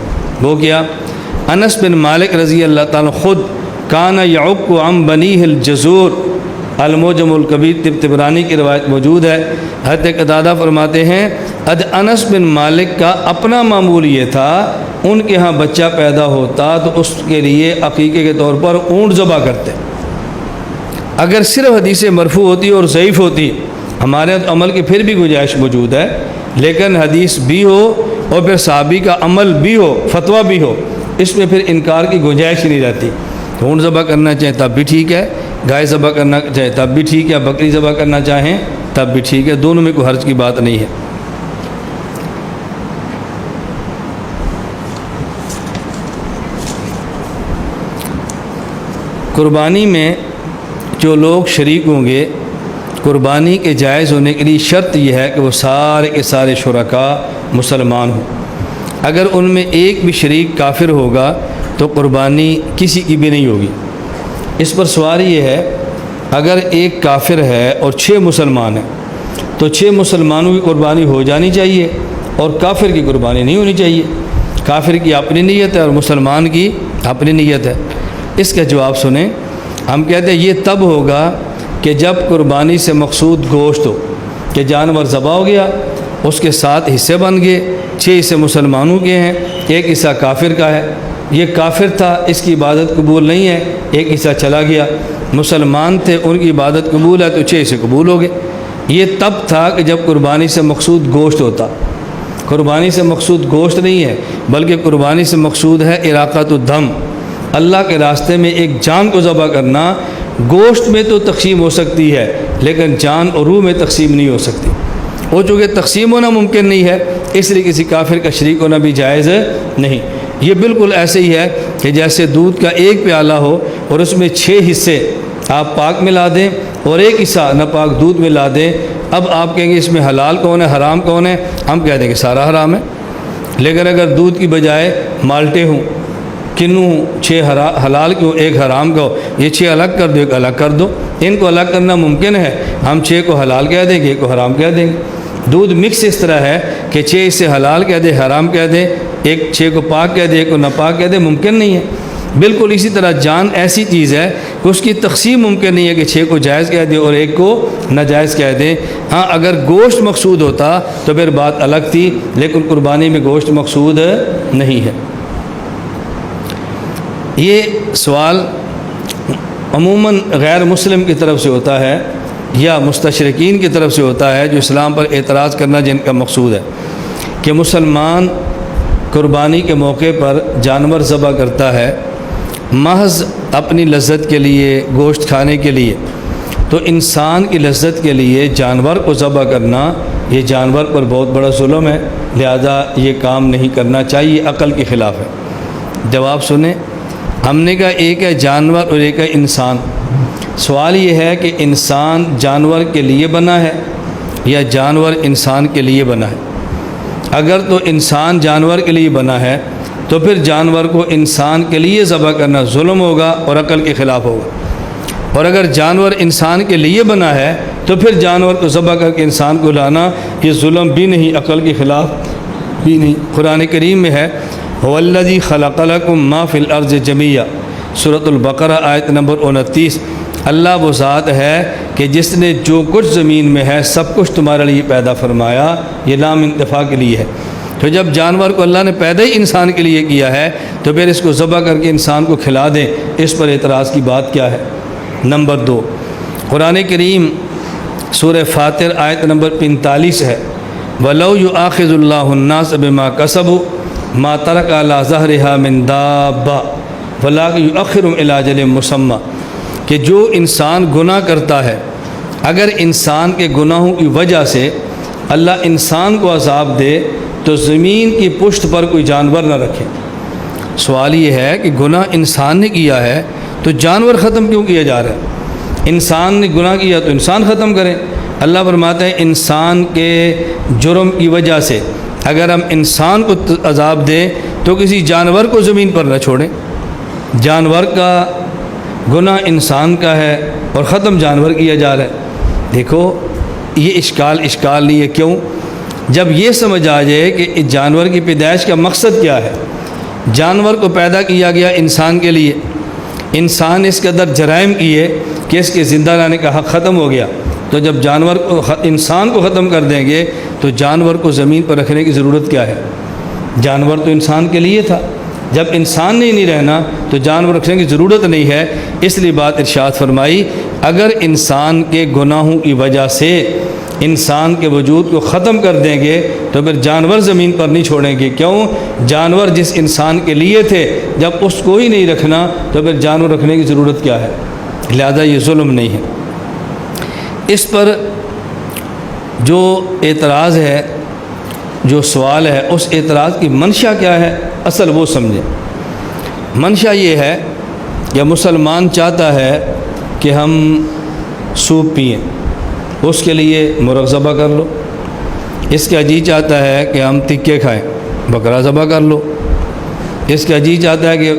وہ کیا؟ انس بن مالک رضی اللہ تعالیٰ خود کان یعق عن بنیہ الجزور، المعجم الکبیر طبرانی کی روایت موجود ہے۔ حضرت قتادہ فرماتے ہیں انس بن مالک کا اپنا معمول یہ تھا، ان کے ہاں بچہ پیدا ہوتا تو اس کے لیے عقیقے کے طور پر اونٹ ذبح کرتے۔ اگر صرف حدیث مرفوع ہوتی اور ضعیف ہوتی، ہمارے عمل کی پھر بھی گنجائش موجود ہے، لیکن حدیث بھی ہو اور پھر صحابی کا عمل بھی ہو، فتویٰ بھی ہو، اس میں پھر انکار کی گنجائش ہی نہیں رہتی۔ اونٹ ذبح کرنا چاہیں تب بھی ٹھیک ہے، گائے ذبح کرنا چاہیں تب بھی ٹھیک ہے، بکری ذبح کرنا چاہیں تب بھی ٹھیک ہے، دونوں میں کوئی حرج کی بات نہیں ہے۔ قربانی میں جو لوگ شریک ہوں گے، قربانی کے جائز ہونے کے لیے شرط یہ ہے کہ وہ سارے کے سارے شرکاء مسلمان ہوں۔ اگر ان میں ایک بھی شریک کافر ہوگا تو قربانی کسی کی بھی نہیں ہوگی۔ اس پر سوال یہ ہے، اگر ایک کافر ہے اور 6 مسلمان ہیں تو 6 مسلمانوں کی قربانی ہو جانی چاہیے اور کافر کی قربانی نہیں ہونی چاہیے۔ کافر کی اپنی نیت ہے اور مسلمان کی اپنی نیت ہے۔ اس کا جواب سنیں، ہم کہتے ہیں یہ تب ہوگا کہ جب قربانی سے مقصود گوشت ہو، کہ جانور ذبح ہو گیا، اس کے 7 حصے بن گئے، 6 حصے مسلمانوں کے ہیں، 1 حصہ کافر کا ہے۔ یہ کافر تھا، اس کی عبادت قبول نہیں ہے، 1 حصہ چلا گیا۔ مسلمان تھے، ان کی عبادت قبول ہے تو 6 حصے قبول ہو گئے۔ یہ تب تھا کہ جب قربانی سے مقصود گوشت ہوتا۔ قربانی سے مقصود گوشت نہیں ہے، بلکہ قربانی سے مقصود ہے اراقۃ الدم، اللہ کے راستے میں ایک جان کو ذبح کرنا گوشت میں تو تقسیم ہو سکتی ہے لیکن جان اور روح میں تقسیم نہیں ہو سکتی. وہ چونکہ تقسیم ہونا ممکن نہیں ہے اس لیے کسی کافر کا شریک ہونا بھی جائز نہیں. یہ بالکل ایسے ہی ہے کہ جیسے دودھ کا ایک پیالہ ہو اور اس میں 6 حصے آپ پاک ملا دیں اور ایک حصہ ناپاک دودھ ملا دیں. اب آپ کہیں گے اس میں حلال کون ہے حرام کون ہے؟ ہم کہہ دیں کہ سارا حرام ہے. لیکن اگر دودھ کی بجائے مالٹے ہوں، کنوں ہوں، 6 حلال کے ہوں، ایک حرام کا ہو، یہ 6 الگ کر دو، ایک الگ کر دو. ان کو الگ کرنا ممکن ہے. ہم 6 کو حلال کہہ دیں گے، ایک کو حرام کہہ دیں گے. دودھ مکس اس طرح ہے کہ 6 اسے حلال کہہ دیں، حرام کہہ دیں، ایک 6 کو پاک کہہ دیں، ایک کو ناپاک کہہ دیں، ممکن نہیں ہے. بالکل اسی طرح جان ایسی چیز ہے کہ اس کی تقسیم ممکن نہیں ہے کہ 6 کو جائز کہہ دیں اور ایک کو ناجائز کہہ دیں. ہاں اگر گوشت مقصود ہوتا تو پھر بات الگ تھی، لیکن قربانی میں گوشت مقصود نہیں ہے. یہ سوال عموماً غیر مسلم کی طرف سے ہوتا ہے یا مستشرقین کی طرف سے ہوتا ہے جو اسلام پر اعتراض کرنا جن کا مقصود ہے کہ مسلمان قربانی کے موقع پر جانور ذبح کرتا ہے محض اپنی لذت کے لیے، گوشت کھانے کے لیے. تو انسان کی لذت کے لیے جانور کو ذبح کرنا یہ جانور پر بہت بڑا ظلم ہے، لہذا یہ کام نہیں کرنا چاہیے، عقل کے خلاف ہے. جواب سنیں. ہم نے کہا ایک ہے جانور اور ایک ہے انسان. سوال یہ ہے کہ انسان جانور کے لیے بنا ہے یا جانور انسان کے لیے بنا ہے. اگر تو انسان جانور کے لیے بنا ہے تو پھر جانور کو انسان کے لیے ذبح کرنا ظلم ہوگا اور عقل کے خلاف ہوگا. اور اگر جانور انسان کے لیے بنا ہے تو پھر جانور کو ذبح کر کے انسان کو لانا یہ ظلم بھی نہیں، عقل کے خلاف بھی نہیں. قرآن کریم میں ہے هو الذی خلق لکم ما فی الارض جمیعا، سورۃ البقرہ آیت نمبر 29. اللہ وہ ذات ہے کہ جس نے جو کچھ زمین میں ہے سب کچھ تمہارے لیے پیدا فرمایا. یہ لام انتفاع کے لیے ہے. تو جب جانور کو اللہ نے پیدا ہی انسان کے لیے کیا ہے تو پھر اس کو ذبح کر کے انسان کو کھلا دیں، اس پر اعتراض کی بات کیا ہے؟ نمبر 2، قرآن کریم سورہ فاطر آیت نمبر 45 ہے وَلَوْ يُؤَاخِذُ اللَّهُ النَّاسَ بِمَا كَسَبُوا مَا تَرَكَ عَلَىٰ ظَهْرِهَا مِن دَابَّةٍ وَلَٰكِن يُؤَخِّرُهُمْ إِلَىٰ أَجَلٍ مُّسَمًّى کہ جو انسان گناہ کرتا ہے اگر انسان کے گناہوں کی وجہ سے اللہ انسان کو عذاب دے تو زمین کی پشت پر کوئی جانور نہ رکھے. سوال یہ ہے کہ گناہ انسان نے کیا ہے تو جانور ختم کیوں کیا جا رہا ہے؟ انسان نے گناہ کیا تو انسان ختم کریں. اللہ فرماتا ہے انسان کے جرم کی وجہ سے اگر ہم انسان کو عذاب دیں تو کسی جانور کو زمین پر نہ چھوڑیں. جانور کا گناہ انسان کا ہے اور ختم جانور کیا جا رہا ہے. دیکھو یہ اشکال نہیں ہے. کیوں؟ جب یہ سمجھ آ جائے کہ جانور کی پیدائش کا مقصد کیا ہے. جانور کو پیدا کیا گیا انسان کے لیے، انسان اس قدر جرائم کیے کہ اس کے زندہ رہنے کا حق ختم ہو گیا. تو جب جانور کو انسان کو ختم کر دیں گے تو جانور کو زمین پر رکھنے کی ضرورت کیا ہے؟ جانور تو انسان کے لیے تھا. جب انسان نے نہیں رہنا تو جانور رکھنے کی ضرورت نہیں ہے. اس لیے بات ارشاد فرمائی اگر انسان کے گناہوں کی وجہ سے انسان کے وجود کو ختم کر دیں گے تو پھر جانور زمین پر نہیں چھوڑیں گے. کیوں؟ جانور جس انسان کے لیے تھے جب اس کو ہی نہیں رکھنا تو پھر جانور رکھنے کی ضرورت کیا ہے؟ لہذا یہ ظلم نہیں ہے. اس پر جو اعتراض ہے، جو سوال ہے، اس اعتراض کی منشا کیا ہے اصل وہ سمجھیں. منشا یہ ہے کہ مسلمان چاہتا ہے کہ ہم سوپ پئیں، اس کے لیے مرغ ذبح کر لو. اس کا جی چاہتا ہے کہ ہم تکے کھائیں، بکرا ذبح کر لو. اس کا جی چاہتا ہے کہ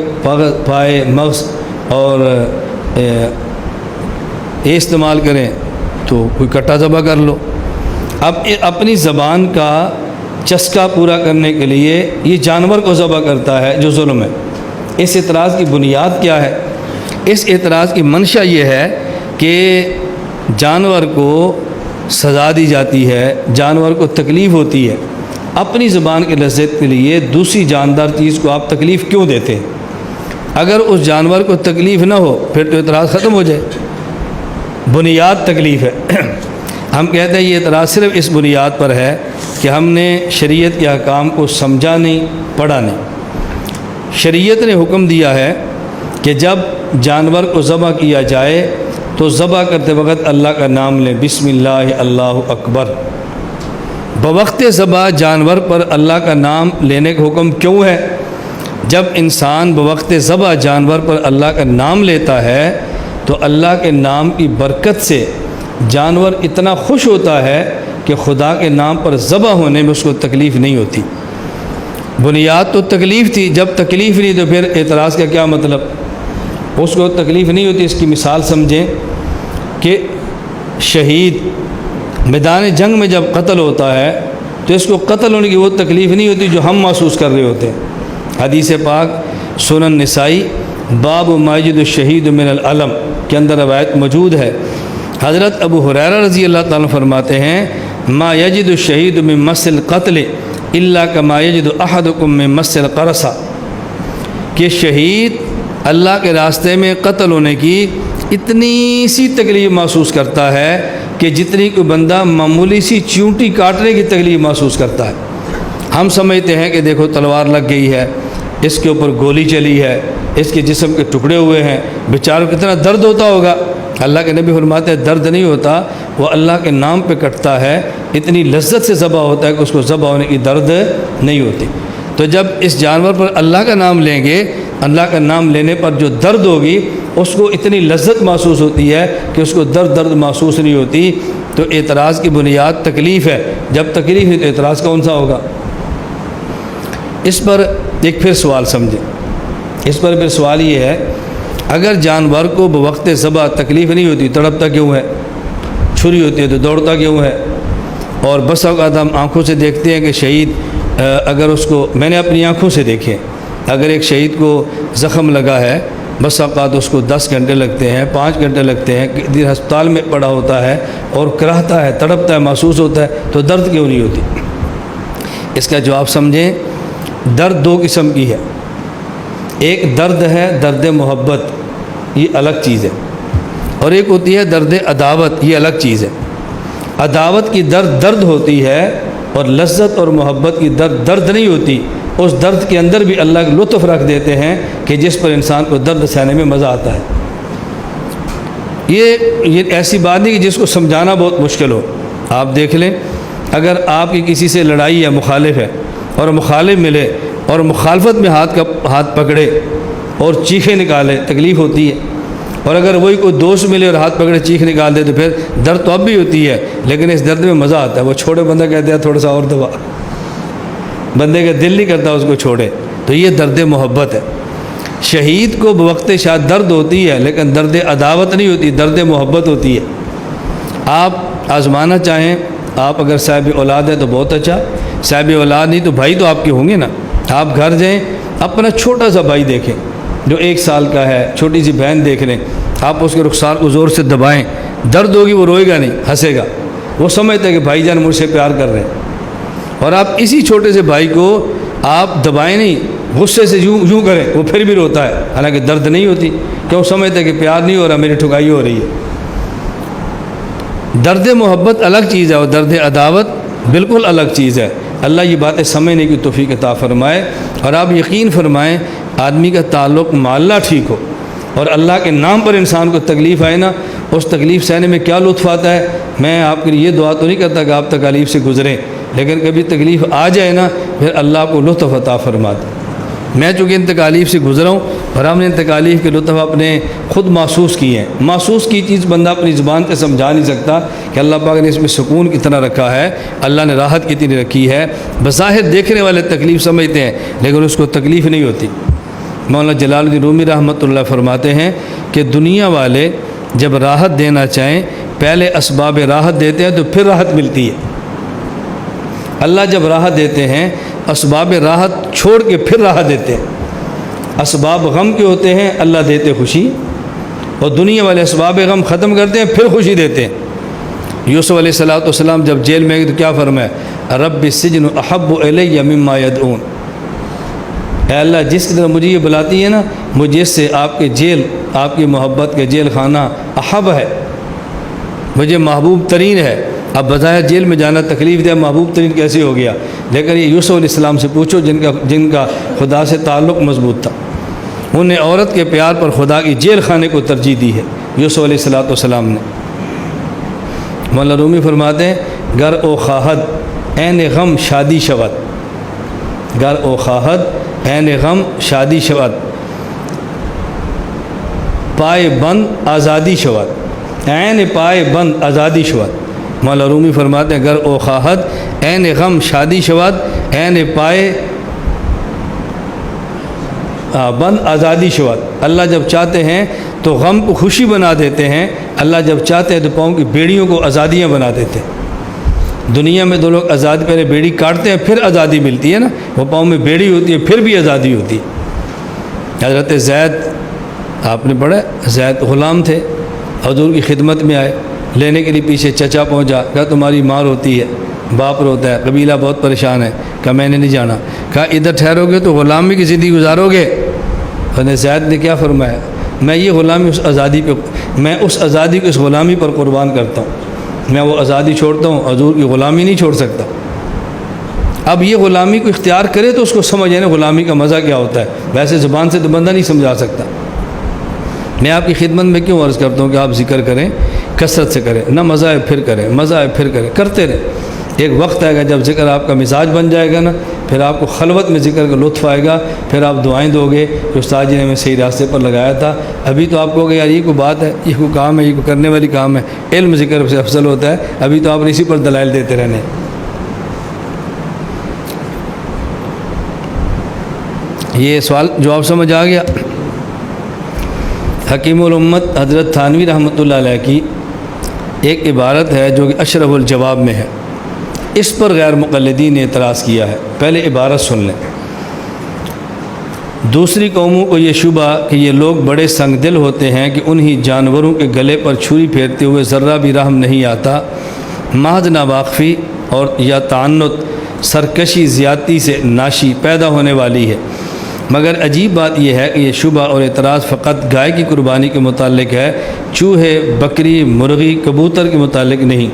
پائے مغز اور یہ استعمال کریں تو کوئی کٹا ذبح کر لو. اب اپنی زبان کا چسکا پورا کرنے کے لیے یہ جانور کو ذبح کرتا ہے جو ظلم ہے. اس اعتراض کی بنیاد کیا ہے؟ اس اعتراض کی منشا یہ ہے کہ جانور کو سزا دی جاتی ہے، جانور کو تکلیف ہوتی ہے. اپنی زبان کی لذت کے لیے دوسری جاندار چیز کو آپ تکلیف کیوں دیتے ہیں؟ اگر اس جانور کو تکلیف نہ ہو پھر تو اعتراض ختم ہو جائے. بنیاد تکلیف ہے. ہم کہتے ہیں یہ اعتراض صرف اس بنیاد پر ہے کہ ہم نے شریعت کے احکام کو سمجھا نہیں، پڑھا نہیں. شریعت نے حکم دیا ہے کہ جب جانور کو ذبح کیا جائے تو ذبح کرتے وقت اللہ کا نام لیں، بسم اللہ اللہ اکبر۔ بوقت ذبح جانور پر اللہ کا نام لینے کا حکم کیوں ہے؟ جب انسان بوقت ذبح جانور پر اللہ کا نام لیتا ہے تو اللہ کے نام کی برکت سے جانور اتنا خوش ہوتا ہے کہ خدا کے نام پر ذبح ہونے میں اس کو تکلیف نہیں ہوتی۔ بنیاد تو تکلیف تھی، جب تکلیف نہیں تو پھر اعتراض کا کیا مطلب؟ اس کو تکلیف نہیں ہوتی۔ اس کی مثال سمجھیں کہ شہید میدان جنگ میں جب قتل ہوتا ہے تو اس کو قتل ہونے کی وہ تکلیف نہیں ہوتی جو ہم محسوس کر رہے ہوتے ہیں۔ حدیث پاک سنن نسائی باب ما یجد الشہید من العلم کے اندر روایت موجود ہے۔ حضرت ابو ہریرہ رضی اللہ تعالیٰ فرماتے ہیں ما یجد الشہید من مس القتل الا کما یجد احدکم من مس القرصہ، کہ شہید اللہ کے راستے میں قتل ہونے کی اتنی سی تکلیف محسوس کرتا ہے کہ جتنی کوئی بندہ معمولی سی چیونٹی کاٹنے کی تکلیف محسوس کرتا ہے۔ ہم سمجھتے ہیں کہ دیکھو تلوار لگ گئی ہے، اس کے اوپر گولی چلی ہے، اس کے جسم کے ٹکڑے ہوئے ہیں، بیچاروں کو کتنا درد ہوتا ہوگا۔ اللہ کے نبی فرماتے ہیں درد نہیں ہوتا، وہ اللہ کے نام پہ کٹتا ہے، اتنی لذت سے ذبح ہوتا ہے کہ اس کو ذبح ہونے کی درد نہیں ہوتی۔ تو جب اس جانور پر اللہ کا نام لیں گے، اللہ کا نام لینے پر جو درد ہوگی اس کو اتنی لذت محسوس ہوتی ہے کہ اس کو درد محسوس نہیں ہوتی۔ تو اعتراض کی بنیاد تکلیف ہے، جب تکلیف ہے تو اعتراض کون سا ہوگا؟ اس پر ایک پھر سوال سمجھیں۔ اس پر پھر سوال یہ ہے، اگر جانور کو بوقت ذبح تکلیف نہیں ہوتی تڑپتا کیوں ہے؟ چھری ہوتی ہے تو دوڑتا کیوں ہے؟ اور بس اوقات ہم آنکھوں سے دیکھتے ہیں کہ شہید اگر اس کو، میں نے اپنی آنکھوں سے دیکھے، اگر ایک شہید کو زخم لگا ہے بس اوقات اس کو 10 گھنٹے لگتے ہیں، 5 گھنٹے لگتے ہیں، دن ہسپتال میں پڑا ہوتا ہے اور کراہتا ہے، تڑپتا ہے، محسوس ہوتا ہے، تو درد کیوں نہیں ہوتی؟ اس کا جواب سمجھیں، درد 2 قسم کی ہے۔ ایک درد ہے درد محبت، یہ الگ چیز ہے، اور ایک ہوتی ہے درد عداوت، یہ الگ چیز ہے۔ عداوت کی درد ہوتی ہے اور لذت اور محبت کی درد نہیں ہوتی۔ اس درد کے اندر بھی اللہ کا لطف رکھ دیتے ہیں کہ جس پر انسان کو درد سہنے میں مزہ آتا ہے۔ یہ ایسی بات نہیں کہ جس کو سمجھانا بہت مشکل ہو۔ آپ دیکھ لیں، اگر آپ کی کسی سے لڑائی یا مخالف ہے اور مخالف ملے اور مخالفت میں ہاتھ پکڑے اور چیخیں نکالے، تکلیف ہوتی ہے، اور اگر وہی کوئی دوست ملے اور ہاتھ پکڑے چیخ نکال دے تو پھر درد تو اب بھی ہوتی ہے، لیکن اس درد میں مزہ آتا ہے۔ وہ چھوڑے بندہ کہتے ہیں تھوڑا سا اور دبا، بندے کا دل نہیں کرتا اس کو چھوڑے، تو یہ درد محبت ہے۔ شہید کو بوقت شاید درد ہوتی ہے لیکن درد عداوت نہیں ہوتی، درد محبت ہوتی ہے۔ آپ آزمانا چاہیں، آپ اگر صاحب اولاد ہیں تو بہت اچھا، صاحب اولاد نہیں تو بھائی تو آپ کے ہوں گے نا۔ آپ گھر جائیں، اپنا چھوٹا سا بھائی دیکھیں جو 1 سال کا ہے، چھوٹی سی بہن دیکھ لیں، آپ اس کے رخسار کو زور سے دبائیں، درد ہوگی، وہ روئے گا نہیں، ہنسے گا، وہ سمجھتا ہے کہ بھائی جان مجھ سے پیار کر رہے ہیں۔ اور آپ اسی چھوٹے سے بھائی کو آپ دبائیں نہیں، غصے سے یوں کریں، وہ پھر بھی روتا ہے، حالانکہ درد نہیں ہوتی، کیوں؟ سمجھتا ہے کہ پیار نہیں ہو رہا، میری ٹھکائی ہو رہی ہے۔ درد محبت الگ چیز ہے اور درد عداوت بالکل الگ چیز ہے۔ اللہ یہ باتیں سمجھنے کی توفیق عطا فرمائے، اور آپ یقین فرمائیں آدمی کا تعلق مع اللہ ٹھیک ہو اور اللہ کے نام پر انسان کو تکلیف آئے نا، اس تکلیف سہنے میں کیا لطف آتا ہے۔ میں آپ کے لیے یہ دعا تو نہیں کرتا کہ آپ تکالیف سے گزریں، لیکن کبھی تکلیف آ جائے نا، پھر اللہ آپ کو لطف عطا فرماتا۔ میں چونکہ ان تکالیف سے گزرا ہوں اور ہم نے ان تکالیف کے لطف اپنے خود محسوس کیے ہیں۔ محسوس کی چیز بندہ اپنی زبان سے سمجھا نہیں سکتا کہ اللہ پاک نے اس میں سکون کتنا رکھا ہے، اللہ نے راحت کتنی رکھی ہے۔ بظاہر دیکھنے والے تکلیف سمجھتے ہیں لیکن اس کو تکلیف نہیں ہوتی۔ مولانا جلال الدین رومی رحمۃ اللہ فرماتے ہیں کہ دنیا والے جب راحت دینا چاہیں پہلے اسباب راحت دیتے ہیں تو پھر راحت ملتی ہے۔ اللہ جب راحت دیتے ہیں اسباب راحت چھوڑ کے پھر راحت دیتے ہیں۔ اسباب غم کے ہوتے ہیں، اللہ دیتے خوشی، اور دنیا والے اسباب غم ختم کرتے ہیں پھر خوشی دیتے ہیں۔ یوسف علیہ السلام جب جیل میں گئے تو کیا فرمایا؟ رب السجن احب الی مما یدعون، اے اللہ جس کی طرح مجھے یہ بلاتی ہے نا، مجھے اس سے آپ کے جیل، آپ کی محبت کے جیل خانہ احب ہے، مجھے محبوب ترین ہے۔ اب بظاہر جیل میں جانا تکلیف دہ، محبوب ترین کیسے ہو گیا؟ لیکن یہ یوسف علیہ السلام سے پوچھو جن کا خدا سے تعلق مضبوط تھا۔ انہیں عورت کے پیار پر خدا کی جیل خانے کو ترجیح دی ہے یوسف علیہ الصلوۃ والسلام نے۔ مولانا رومی فرماتے ہیں گر او خواہد عین غم شادی شود، گر او خواہد عین غم شادی شود، پائے بند آزادی شود، عین پائے بند آزادی شود۔ مولانا رومی فرماتے ہیں گر او خواہد عین غم شادی شود، عین پائے بند آزادی شود۔ اللہ جب چاہتے ہیں تو غم کو خوشی بنا دیتے ہیں، اللہ جب چاہتے ہیں تو پاؤں کی بیڑیوں کو آزادیاں بنا دیتے ہیں۔ دنیا میں دو لوگ آزادی پہلے بیڑی کاٹتے ہیں پھر آزادی ملتی ہے نا، وہ پاؤں میں بیڑی ہوتی ہے پھر بھی آزادی ہوتی ہے۔ حضرت زید آپ نے پڑھا، زید غلام تھے، حضور کی خدمت میں آئے، لینے کے لیے پیچھے چچا پہنچا، کہا تمہاری ماں روتی ہے، باپ روتا ہے، قبیلہ بہت پریشان ہے، کہا میں نے نہیں جانا، کہا ادھر ٹھہرو گے تو غلامی کی زندگی گزارو گے۔ حضرت زید نے کیا فرمایا، میں یہ غلامی اس آزادی پہ، میں اس آزادی کو اس غلامی پر قربان کرتا ہوں، میں وہ آزادی چھوڑتا ہوں، حضور کی غلامی نہیں چھوڑ سکتا۔ اب یہ غلامی کو اختیار کرے تو اس کو سمجھ آئے نا غلامی کا مزہ کیا ہوتا ہے، ویسے زبان سے تو بندہ نہیں سمجھا سکتا۔ میں آپ کی خدمت میں کیوں عرض کرتا ہوں کہ آپ ذکر کریں، کثرت سے کریں، نہ مزہ ہے پھر کریں، مزہ ہے پھر کریں، کرتے رہیں۔ ایک وقت آئے گا جب ذکر آپ کا مزاج بن جائے گا نا، پھر آپ کو خلوت میں ذکر کا لطف آئے گا، پھر آپ دعائیں دو گے کہ استاد جی نے ہمیں صحیح راستے پر لگایا تھا۔ ابھی تو آپ کو یار یہ کوئی بات ہے، یہ کوئی کام ہے، یہ کوئی کرنے والی کام ہے، علم ذکر سے افضل ہوتا ہے، ابھی تو آپ نے اسی پر دلائل دیتے رہنے۔ یہ سوال جواب سمجھ آ گیا؟ حکیم الامت حضرت تھانوی رحمۃ اللہ علیہ کی ایک عبارت ہے جو کہ اشرف الجواب میں ہے، اس پر غیر مقلدین نے اعتراض کیا ہے۔ پہلے عبارت سن لیں۔ دوسری قوموں کو یہ شبہ کہ یہ لوگ بڑے سنگ دل ہوتے ہیں کہ انہی جانوروں کے گلے پر چھری پھیرتے ہوئے ذرہ بھی رحم نہیں آتا، محض ناواقفی اور یا تعنت، سرکشی، زیادتی سے ناشی پیدا ہونے والی ہے۔ مگر عجیب بات یہ ہے کہ یہ شبہ اور اعتراض فقط گائے کی قربانی کے متعلق ہے، چوہے، بکری، مرغی، کبوتر کے متعلق نہیں۔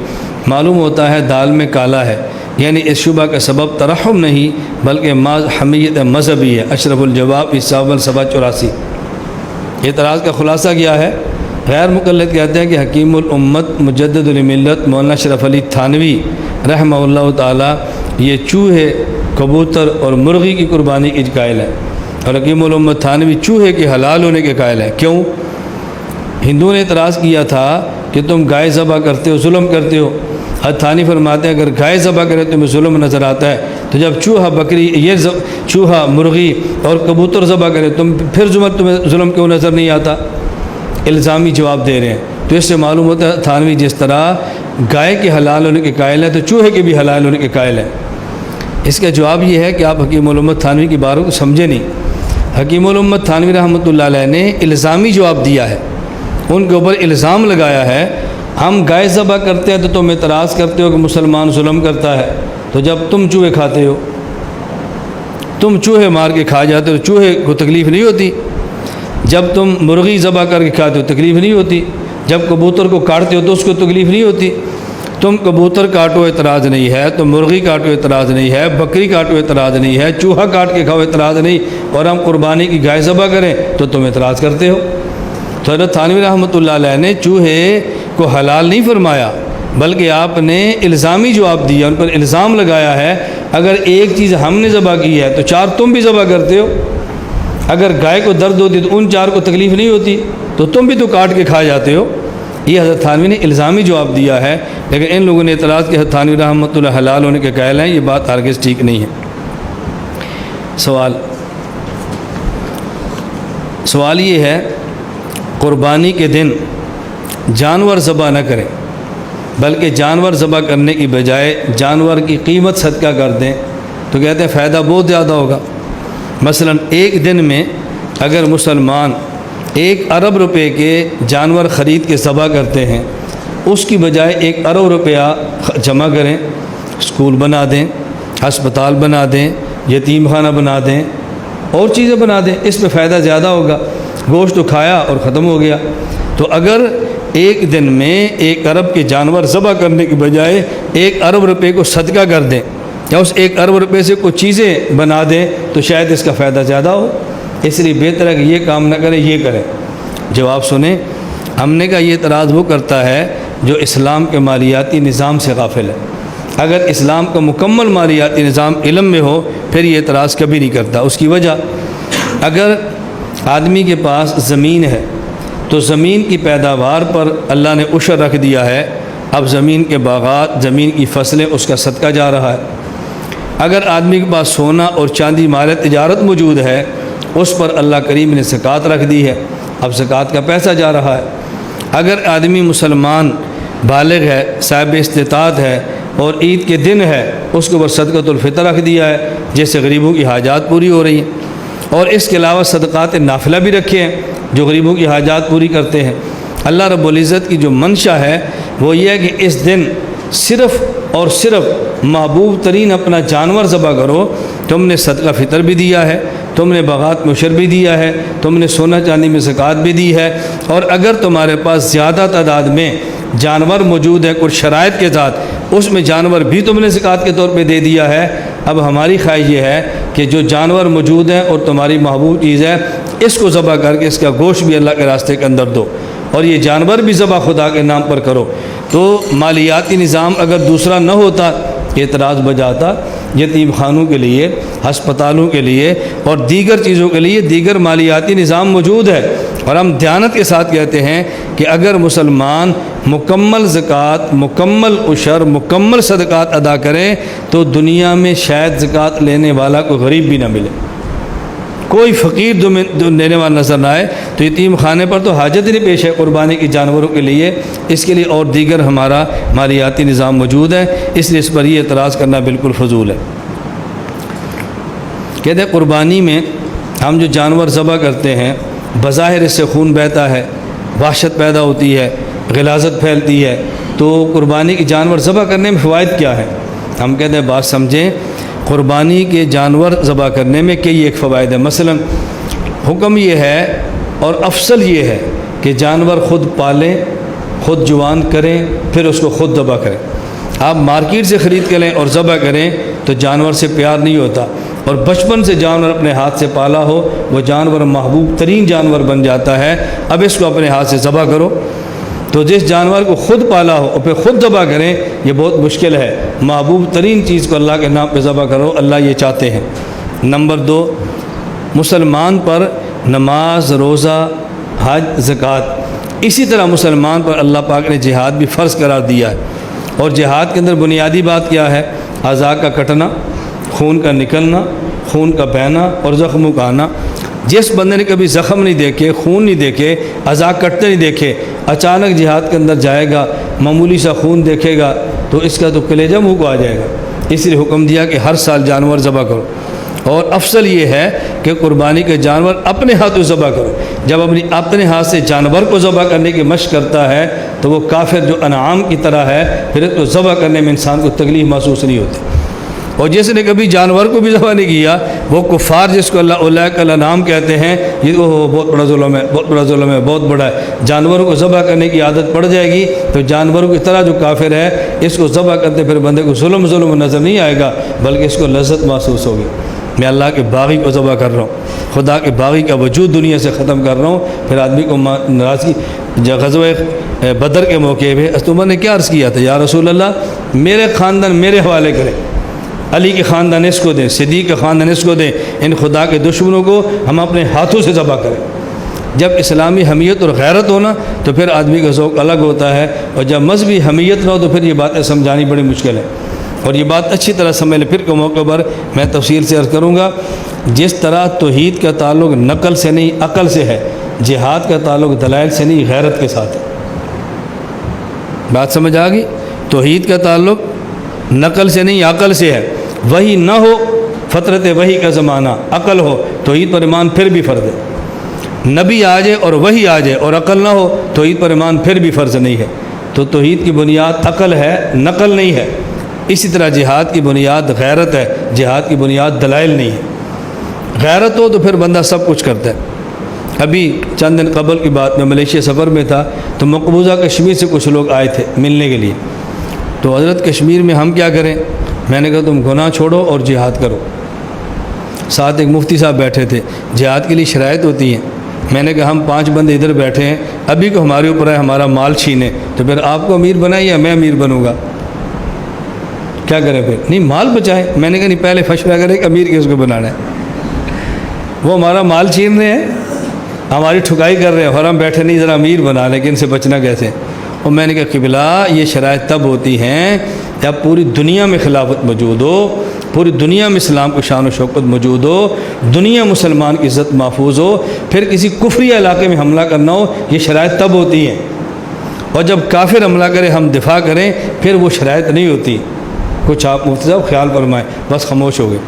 معلوم ہوتا ہے دال میں کالا ہے، یعنی اس شبہ کا سبب ترحم نہیں بلکہ حمیت مذہبی ہے۔ اشرف الجواب حصہ اول صفحہ 84۔ اعتراض کا خلاصہ کیا ہے؟ غیر مقلد کہتے ہیں کہ حکیم الامت مجدد الملت مولانا اشرف علی تھانوی رحمہ اللہ تعالی یہ چوہے، کبوتر اور مرغی کی قربانی کے قائل ہے، اور حکیم الامت تھانوی چوہے کے حلال ہونے کے قائل ہے۔ کیوں؟ ہندوؤں نے اعتراض کیا تھا کہ تم گائے ذبح کرتے ہو، ظلم کرتے ہو۔ تھانی فرماتے ہیں اگر گائے ذبح کرے تو تمہیں ظلم نظر آتا ہے، تو جب چوہا، بکری، چوہا، مرغی اور کبوتر ذبح کرے تم پھر تمہیں ظلم کیوں نظر نہیں آتا؟ الزامی جواب دے رہے ہیں۔ تو اس سے معلوم ہوتا ہے تھانوی جس طرح گائے کے حلال ہونے کے قائل ہے تو چوہے کے بھی حلال ہونے کے قائل ہے۔ اس کا جواب یہ ہے کہ آپ حکیم الامت تھانوی کی باتوں کو سمجھے نہیں۔ حکیم الامت تھانوی رحمۃ اللہ علیہ نے الزامی جواب دیا ہے، ان کے اوپر الزام لگایا ہے ہم گائے ذبح کرتے ہیں تو تم اعتراض کرتے ہو کہ مسلمان ظلم کرتا ہے، تو جب تم چوہے کھاتے ہو، تم چوہے مار کے کھا جاتے ہو، چوہے کو تکلیف نہیں ہوتی؟ جب تم مرغی ذبح کر کے کھاتے ہو تکلیف نہیں ہوتی؟ جب کبوتر کو کاٹتے ہو تو اس کو تکلیف نہیں ہوتی؟ تم کبوتر کاٹو اعتراض نہیں ہے، تم مرغی کاٹو اعتراض نہیں ہے، بکری کاٹو اعتراض نہیں ہے، چوہا کاٹ کے کھاؤ اعتراض نہیں، اور ہم قربانی کی گائے ذبح کریں تو تم اعتراض کرتے ہو۔ تو حضرت تھانوی رحمۃ اللہ علیہ نے چوہے کو حلال نہیں فرمایا بلکہ آپ نے الزامی جواب دیا، ان پر الزام لگایا ہے اگر ایک چیز ہم نے ذبح کی ہے تو چار تم بھی ذبح کرتے ہو، اگر گائے کو درد ہوتی تو ان چار کو تکلیف نہیں ہوتی تو تم بھی تو کاٹ کے کھا جاتے ہو۔ یہ حضرت تھانوی نے الزامی جواب دیا ہے، لیکن ان لوگوں نے اعتراض کیا حضرت تھانوی رحمۃ اللہ حلال ہونے کے قائل ہیں، یہ بات ہرگز ٹھیک نہیں ہے۔ سوال یہ ہے قربانی کے دن جانور ذبح نہ کریں بلکہ جانور ذبح کرنے کی بجائے جانور کی قیمت صدقہ کر دیں، تو کہتے ہیں فائدہ بہت زیادہ ہوگا۔ مثلا ایک دن میں اگر مسلمان 1 ارب روپے کے جانور خرید کے ذبح کرتے ہیں، اس کی بجائے 1 ارب روپیہ جمع کریں، اسکول بنا دیں، ہسپتال بنا دیں، یتیم خانہ بنا دیں، اور چیزیں بنا دیں، اس پہ فائدہ زیادہ ہوگا۔ گوشت تو کھایا اور ختم ہو گیا۔ تو اگر ایک دن میں 1 ارب کے جانور ذبح کرنے کی بجائے 1 ارب روپے کو صدقہ کر دیں یا اس 1 ارب روپے سے کچھ چیزیں بنا دیں تو شاید اس کا فائدہ زیادہ ہو۔ اس لیے بہتر ہے کہ یہ کام نہ کریں، یہ کریں۔ جواب سنیں، ہم نے کہا یہ اعتراض وہ کرتا ہے جو اسلام کے مالیاتی نظام سے غافل ہے۔ اگر اسلام کا مکمل مالیاتی نظام علم میں ہو پھر یہ اعتراض کبھی نہیں کرتا۔ اس کی وجہ، اگر آدمی کے پاس زمین ہے تو زمین کی پیداوار پر اللہ نے عشر رکھ دیا ہے، اب زمین کے باغات، زمین کی فصلیں، اس کا صدقہ جا رہا ہے۔ اگر آدمی کے پاس سونا اور چاندی مال تجارت موجود ہے، اس پر اللہ کریم نے زکوٰۃ رکھ دی ہے، اب زکوٰۃ کا پیسہ جا رہا ہے۔ اگر آدمی مسلمان بالغ ہے، صاحب استطاعت ہے اور عید کے دن ہے، اس کے اوپر صدقۃ الفطر رکھ دیا ہے، جس سے غریبوں کی حاجات پوری ہو رہی ہیں، اور اس کے علاوہ صدقات نافلہ بھی رکھے ہیں جو غریبوں کی حاجات پوری کرتے ہیں۔ اللہ رب العزت کی جو منشا ہے وہ یہ ہے کہ اس دن صرف اور صرف محبوب ترین اپنا جانور ذبح کرو۔ تم نے صدقہ فطر بھی دیا ہے، تم نے باغات میں عشر بھی دیا ہے، تم نے سونا چاندی میں زکوٰۃ بھی دی ہے، اور اگر تمہارے پاس زیادہ تعداد میں جانور موجود ہے کچھ شرائط کے ساتھ، اس میں جانور بھی تم نے زکوٰۃ کے طور پہ دے دیا ہے۔ اب ہماری خواہش یہ ہے کہ جو جانور موجود ہیں اور تمہاری محبوب چیز ہے، اس کو ذبح کر کے اس کا گوشت بھی اللہ کے راستے کے اندر دو، اور یہ جانور بھی ذبح خدا کے نام پر کرو۔ تو مالیاتی نظام اگر دوسرا نہ ہوتا، اعتراض بجاتا، یتیم خانوں کے لیے، ہسپتالوں کے لیے اور دیگر چیزوں کے لیے دیگر مالیاتی نظام موجود ہے، اور ہم دیانت کے ساتھ کہتے ہیں کہ اگر مسلمان مکمل زکوٰۃ، مکمل عشر، مکمل صدقات ادا کریں تو دنیا میں شاید زکوٰۃ لینے والا کوئی غریب بھی نہ ملے، کوئی فقیر دینے والا نظر نہ آئے۔ تو یتیم خانے پر تو حاجت ہی نہیں پیش ہے قربانی کی جانوروں کے لیے، اس کے لیے اور دیگر ہمارا مالیاتی نظام موجود ہے، اس لیے اس پر یہ اعتراض کرنا بالکل فضول ہے۔ کہتے ہیں قربانی میں ہم جو جانور ذبح کرتے ہیں، بظاہر اس سے خون بہتا ہے، وحشت پیدا ہوتی ہے، غلاظت پھیلتی ہے، تو قربانی کی جانور ذبح کرنے میں فوائد کیا ہے؟ ہم کہتے ہیں بات سمجھیں، قربانی کے جانور ذبح کرنے میں کئی ایک فوائد ہے۔ مثلا حکم یہ ہے اور افضل یہ ہے کہ جانور خود پالیں، خود جوان کریں، پھر اس کو خود ذبح کریں۔ آپ مارکیٹ سے خرید کے لیں اور ذبح کریں تو جانور سے پیار نہیں ہوتا، اور بچپن سے جانور اپنے ہاتھ سے پالا ہو وہ جانور محبوب ترین جانور بن جاتا ہے۔ اب اس کو اپنے ہاتھ سے ذبح کرو، تو جس جانور کو خود پالا ہو اور پھر خود ذبح کریں، یہ بہت مشکل ہے۔ محبوب ترین چیز کو اللہ کے نام پہ ذبح کرو، اللہ یہ چاہتے ہیں۔ نمبر 2، مسلمان پر نماز، روزہ، حج، زکوٰۃ، اسی طرح مسلمان پر اللہ پاک نے جہاد بھی فرض قرار دیا ہے، اور جہاد کے اندر بنیادی بات کیا ہے؟ اعضاء کا کٹنا، خون کا نکلنا، خون کا بہنا اور زخموں کا آنا۔ جس بندے نے کبھی زخم نہیں دیکھے، خون نہیں دیکھے، اعضاء کٹتے نہیں دیکھے، اچانک جہاد کے اندر جائے گا، معمولی سا خون دیکھے گا تو اس کا تو کلیجہ منہ کو آ جائے گا۔ اس لیے حکم دیا کہ ہر سال جانور ذبح کرو، اور افضل یہ ہے کہ قربانی کے جانور اپنے ہاتھوں ذبح کرو۔ جب اپنے ہاتھ سے جانور کو ذبح کرنے کی مشق کرتا ہے تو وہ کافر جو انعام کی طرح ہے، پھر اس کو ذبح کرنے میں انسان کو تکلیف محسوس نہیں ہوتی۔ اور جس نے کبھی جانور کو بھی ذبح نہیں کیا، وہ کفار جس کو اللہ اولئک الانعام کہتے ہیں، یہ بہت بڑا ظلم ہے، بہت بڑا ظلم ہے، بہت بڑا ہے۔ جانوروں کو ذبح کرنے کی عادت پڑ جائے گی تو جانوروں کی طرح جو کافر ہے، اس کو ذبح کرتے پھر بندے کو ظلم نظر نہیں آئے گا، بلکہ اس کو لذت محسوس ہوگی۔ میں اللہ کے باغی کو ذبح کر رہا ہوں، خدا کے باغی کا وجود دنیا سے ختم کر رہا ہوں، پھر آدمی کو ناراضگی۔ غزوہ بدر کے موقع پہ عمر نے کیا عرض کیا تھا؟ یا رسول اللہ، میرے خاندان میرے حوالے کریں، علی کے خاندان اس کو دیں، صدیق کے خاندان اس کو دیں، ان خدا کے دشمنوں کو ہم اپنے ہاتھوں سے ذبح کریں۔ جب اسلامی حمیت اور غیرت ہونا تو پھر آدمی کا ذوق الگ ہوتا ہے، اور جب مذہبی حمیت نہ ہو تو پھر یہ باتیں سمجھانی بڑی مشکل ہے۔ اور یہ بات اچھی طرح سمجھ لیں، پھر کے موقع پر میں تفصیل سے عرض کروں گا۔ جس طرح توحید کا تعلق نقل سے نہیں عقل سے ہے، جہاد کا تعلق دلائل سے نہیں غیرت کے ساتھ ہے۔ بات سمجھ آ گئی؟ توحید کا تعلق نقل سے نہیں عقل سے ہے۔ وہی نہ ہو، فطرت وہی کا زمانہ، عقل ہو، توحید پر ایمان پھر بھی فرض ہے۔ نبی آ جائے اور وہی آ جائے اور عقل نہ ہو، توحید پر ایمان پھر بھی فرض نہیں ہے۔ تو توحید کی بنیاد عقل ہے، نقل نہیں ہے۔ اسی طرح جہاد کی بنیاد غیرت ہے، جہاد کی بنیاد دلائل نہیں ہے۔ غیرت ہو تو پھر بندہ سب کچھ کرتا ہے۔ ابھی چند دن قبل کی بات میں ملیشیا سفر میں تھا تو مقبوضہ کشمیر سے کچھ لوگ آئے تھے ملنے کے لیے، تو حضرت کشمیر میں ہم کیا کریں؟ میں نے کہا تم گناہ چھوڑو اور جہاد کرو۔ ساتھ ایک مفتی صاحب بیٹھے تھے، جہاد کے لیے شرائط ہوتی ہیں۔ میں نے کہا ہم 5 بندے ادھر بیٹھے ہیں، ابھی کو ہمارے اوپر ہے ہمارا مال چھینے، تو پھر آپ کو امیر بنائیں یا میں امیر بنوں گا؟ کیا کریں پھر؟ نہیں، مال بچائیں۔ میں نے کہا نہیں، پہلے فیصلہ کریں کہ امیر کس کو بنانا ہے۔ وہ ہمارا مال چھین رہے ہیں، ہماری ٹھکائی کر رہے ہیں، اور ہم بیٹھے نہیں ذرا امیر بنا لیں کہ ان سے بچنا کیسے؟ اور میں نے کہا قبلہ یہ شرائط تب ہوتی ہیں جب پوری دنیا میں خلافت موجود ہو، پوری دنیا میں اسلام کی شان و شوکت موجود ہو، دنیا مسلمان کی عزت محفوظ ہو، پھر کسی کفری علاقے میں حملہ کرنا ہو، یہ شرائط تب ہوتی ہیں۔ اور جب کافر حملہ کرے ہم دفاع کریں، پھر وہ شرائط نہیں ہوتی۔ کچھ آپ مفتی صاحب خیال فرمائیں، بس خاموش ہو گئے۔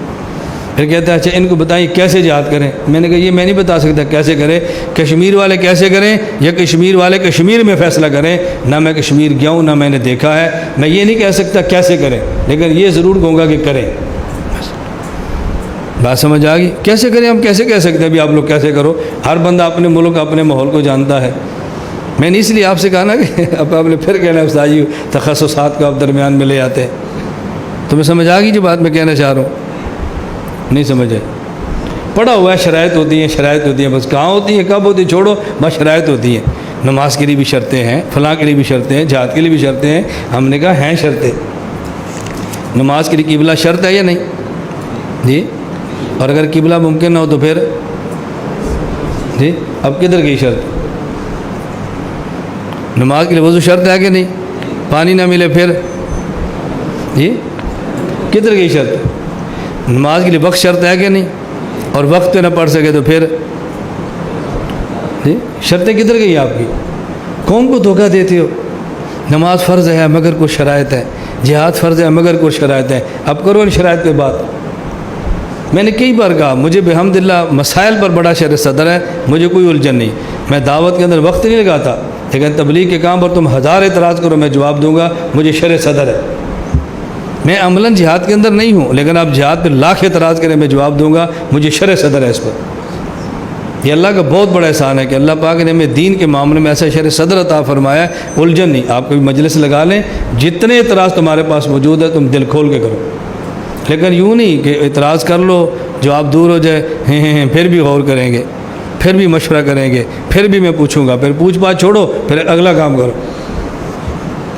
پھر کہتا ہے اچھا ان کو بتائیں کیسے جہاد کریں؟ میں نے کہا یہ میں نہیں بتا سکتا کیسے کریں، کشمیر والے کیسے کریں، یا کشمیر والے کشمیر میں فیصلہ کریں۔ نہ میں کشمیر گیا ہوں، نہ میں نے دیکھا ہے، میں یہ نہیں کہہ سکتا کیسے کریں، لیکن یہ ضرور کہوں گا کہ کریں۔ بات سمجھ آ گئی؟ کیسے کریں ہم کیسے کہہ سکتے ہیں ابھی آپ لوگ کیسے کرو؟ ہر بندہ اپنے ملک اپنے ماحول کو جانتا ہے۔ میں نے اس لیے آپ سے کہا نا کہ اب آپ نے پھر کہنا ہے استاد جی تخصصات کو آپ درمیان میں لے آتے ہیں۔ تمہیں سمجھ آ گئی جو بات میں کہنا چاہ رہا ہوں؟ نہیں سمجھے؟ پڑھا ہوا ہے، شرائط ہوتی ہیں، شرائط ہوتی ہیں، بس کہاں ہوتی ہیں کب ہوتی ہیں چھوڑو، بس شرائط ہوتی ہیں۔ نماز کے لیے بھی شرطیں ہیں، فلاں کے لیے بھی شرطیں ہیں، جہاد کے لیے بھی شرطیں ہیں۔ ہم نے کہا ہیں شرطیں۔ نماز کے لیے قبلہ شرط ہے یا نہیں جی؟ اور اگر قبلہ ممکن نہ ہو تو پھر جی اب کدھر گئی شرط؟ نماز کے لیے وضو شرط ہے کہ نہیں؟ پانی نہ ملے پھر جی کدھر گئی شرط؟ نماز کے لیے وقت شرط ہے کہ نہیں؟ اور وقت پہ نہ پڑھ سکے تو پھر جی شرطیں کدھر گئی آپ کی؟ قوم کو دھوکہ دیتے ہو۔ نماز فرض ہے مگر کچھ شرائط ہے، جہاد فرض ہے مگر کچھ شرائط ہے۔ اب کرو ان شرائط پہ بات۔ میں نے کئی بار کہا مجھے بحمد اللہ مسائل پر بڑا شرح صدر ہے، مجھے کوئی الجھن نہیں، میں دعوت کے اندر وقت نہیں لگاتا، لیکن تبلیغ کے کام پر تم 1000 اعتراض کرو میں جواب دوں گا، مجھے شرح صدر ہے۔ میں عملاً جہاد کے اندر نہیں ہوں، لیکن آپ جہاد پہ لاکھ اعتراض کریں میں جواب دوں گا، مجھے شرح صدر ہے اس پر۔ یہ اللہ کا بہت بڑا احسان ہے کہ اللہ پاک نے ہمیں دین کے معاملے میں ایسا شرح صدر عطا فرمایا ہے، الجھن نہیں۔ آپ کوئی مجلس لگا لیں، جتنے اعتراض تمہارے پاس موجود ہے تم دل کھول کے کرو، لیکن یوں نہیں کہ اعتراض کر لو جواب دور ہو جائے، پھر بھی غور کریں گے، پھر بھی مشورہ کریں گے، پھر بھی میں پوچھوں گا، پھر پوچھ پاچھ چھوڑو، پھر اگلا کام کرو۔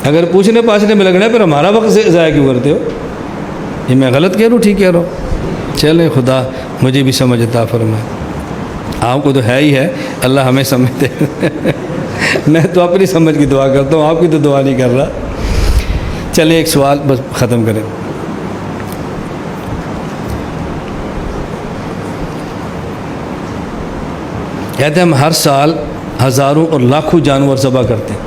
اگر پوچھنے پاچھنے میں لگنا ہے پھر ہمارا وقت ضائع کیوں کرتے ہو؟ یہ میں غلط کہہ رہا ہوں ٹھیک کہہ رہا ہوں؟ چلیں خدا مجھے بھی سمجھ عطا فرمائے، آپ کو تو ہے ہی ہے، اللہ ہمیں سمجھتے میں تو اپنی سمجھ کی دعا کرتا ہوں، آپ کی تو دعا نہیں کر رہا۔ چلیں ایک سوال بس ختم کریں۔ کہتے ہیں ہم ہر سال ہزاروں اور لاکھوں جانور ذبح کرتے ہیں،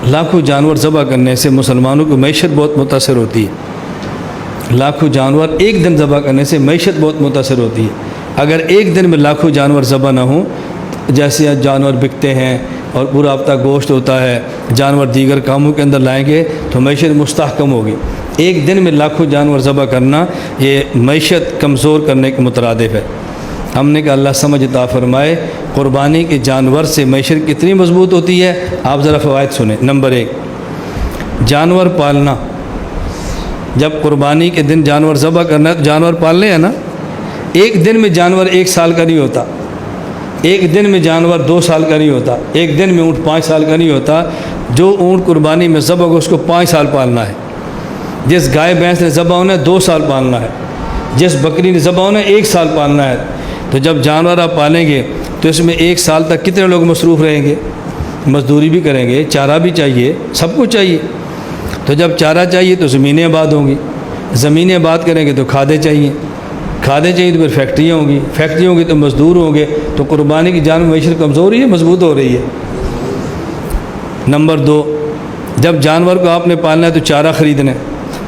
لاکھوں جانور ذبح کرنے سے مسلمانوں کی معیشت بہت متاثر ہوتی ہے۔ لاکھوں جانور ایک دن ذبح کرنے سے معیشت بہت متاثر ہوتی ہے۔ اگر ایک دن میں لاکھوں جانور ذبح نہ ہوں، جیسے جانور بکتے ہیں اور پورا ہفتہ گوشت ہوتا ہے، جانور دیگر کاموں کے اندر لائیں گے تو معیشت مستحکم ہوگی۔ ایک دن میں لاکھوں جانور ذبح کرنا یہ معیشت کمزور کرنے کے مترادف ہے۔ ہم نے کہا اللہ سمجھ عطا فرمائے، قربانی کے جانور سے معیشت کتنی مضبوط ہوتی ہے، آپ ذرا فوائد سنیں۔ نمبر 1، جانور پالنا۔ جب قربانی کے دن جانور ذبح کرنا ہے تو جانور پالنے ہیں نا۔ ایک دن میں جانور 1 سال کا نہیں ہوتا، ایک دن میں جانور 2 سال کا نہیں ہوتا، ایک دن میں اونٹ 5 سال کا نہیں ہوتا۔ جو اونٹ قربانی میں ذبح ہو اس کو 5 سال پالنا ہے، جس گائے بھینس نے ذبح ہونا ہے 2 سال پالنا ہے، جس بکری نے ذبح ہونا ہے 1 سال پالنا ہے۔ تو جب جانور آپ پالیں گے تو اس میں 1 سال تک کتنے لوگ مصروف رہیں گے؟ مزدوری بھی کریں گے، چارہ بھی چاہیے، سب کچھ چاہیے۔ تو جب چارہ چاہیے تو زمینیں آباد ہوں گی، زمینیں آباد کریں گے تو کھادیں چاہیے، کھادیں چاہیے تو پھر فیکٹریاں ہوں گی، فیکٹری ہوں گی تو مزدور ہوں گے۔ تو قربانی کی جانور معیشت کمزور ہی ہے مضبوط ہو رہی ہے۔ نمبر 2، جب جانور کو آپ نے پالنا ہے تو چارہ خریدنا ہے،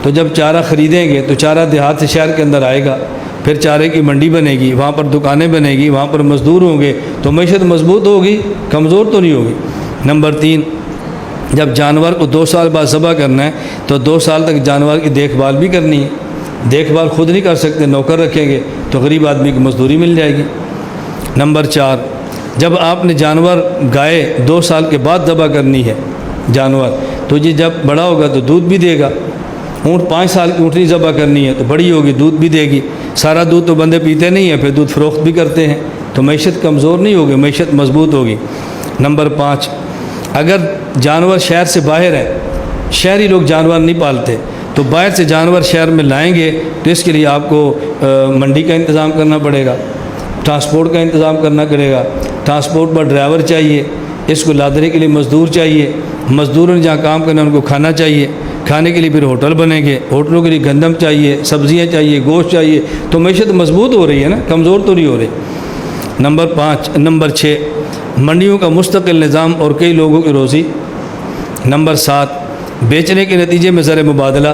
تو جب چارہ خریدیں گے تو چارہ دیہات سے شہر کے اندر آئے گا، پھر چارے کی منڈی بنے گی، وہاں پر دکانیں بنے گی، وہاں پر مزدور ہوں گے، تو معیشت مضبوط ہوگی، کمزور تو نہیں ہوگی۔ نمبر 3، جب جانور کو 2 سال بعد ذبح کرنا ہے تو 2 سال تک جانور کی دیکھ بھال بھی کرنی ہے۔ دیکھ بھال خود نہیں کر سکتے، نوکر رکھیں گے تو غریب آدمی کی مزدوری مل جائے گی۔ نمبر 4، جب آپ نے جانور گائے 2 سال کے بعد ذبح کرنی ہے جانور، تو یہ جب بڑا ہوگا تو دودھ بھی دے گا، اونٹ 5 سال کی اونٹنی ذبح کرنی ہے تو بڑی ہوگی، دودھ بھی دے گی، سارا دودھ تو بندے پیتے نہیں ہیں، پھر دودھ فروخت بھی کرتے ہیں، تو معیشت کمزور نہیں ہوگی، معیشت مضبوط ہوگی۔ نمبر 5، اگر جانور شہر سے باہر ہے، شہری لوگ جانور نہیں پالتے، تو باہر سے جانور شہر میں لائیں گے تو اس کے لیے آپ کو منڈی کا انتظام کرنا پڑے گا، ٹرانسپورٹ کا انتظام کرنا پڑے گا، ٹرانسپورٹ پر ڈرائیور چاہیے، اس کو لادنے کے لیے مزدور چاہیے، مزدوروں نے جہاں کام کرنا ان کو کھانا چاہیے، کھانے کے لیے پھر ہوٹل بنیں گے، ہوٹلوں کے لیے گندم چاہیے، سبزیاں چاہیے، گوشت چاہیے، تو معیشت مضبوط ہو رہی ہے نا، کمزور تو نہیں ہو رہی۔ نمبر 6، منڈیوں کا مستقل نظام اور کئی لوگوں کی روزی۔ نمبر 7، بیچنے کے نتیجے میں زر مبادلہ۔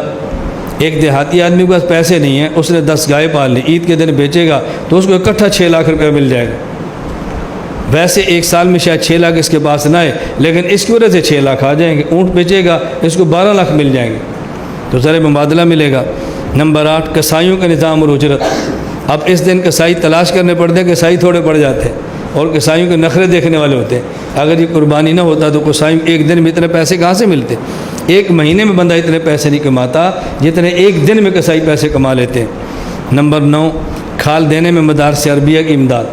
ایک دیہاتی آدمی کے پاس پیسے نہیں ہیں، اس نے 10 گائے پال لی، عید کے دن بیچے گا تو اس کو اکٹھا 6 لاکھ روپے مل جائے گا۔ ویسے ایک سال میں شاید 6 لاکھ اس کے پاس نہ آئے، لیکن اس کی وجہ سے 6 لاکھ آ جائیں گے۔ اونٹ بیچے گا اس کو 12 لاکھ مل جائیں گے، تو زر مبادلہ ملے گا۔ نمبر 8، کسائیوں کا نظام اور اجرت۔ اب اس دن کسائی تلاش کرنے پڑتے ہیں، کسائی تھوڑے پڑ جاتے ہیں، اور کسائیوں کے نخرے دیکھنے والے ہوتے ہیں۔ اگر یہ قربانی نہ ہوتا تو کسائیوں ایک دن میں اتنے پیسے کہاں سے ملتے؟ ایک مہینے میں بندہ اتنے پیسے نہیں کماتا جتنے ایک دن میں کسائی پیسے کما لیتے ہیں۔ نمبر 9، کھال دینے میں مدارس عربیہ کی امداد۔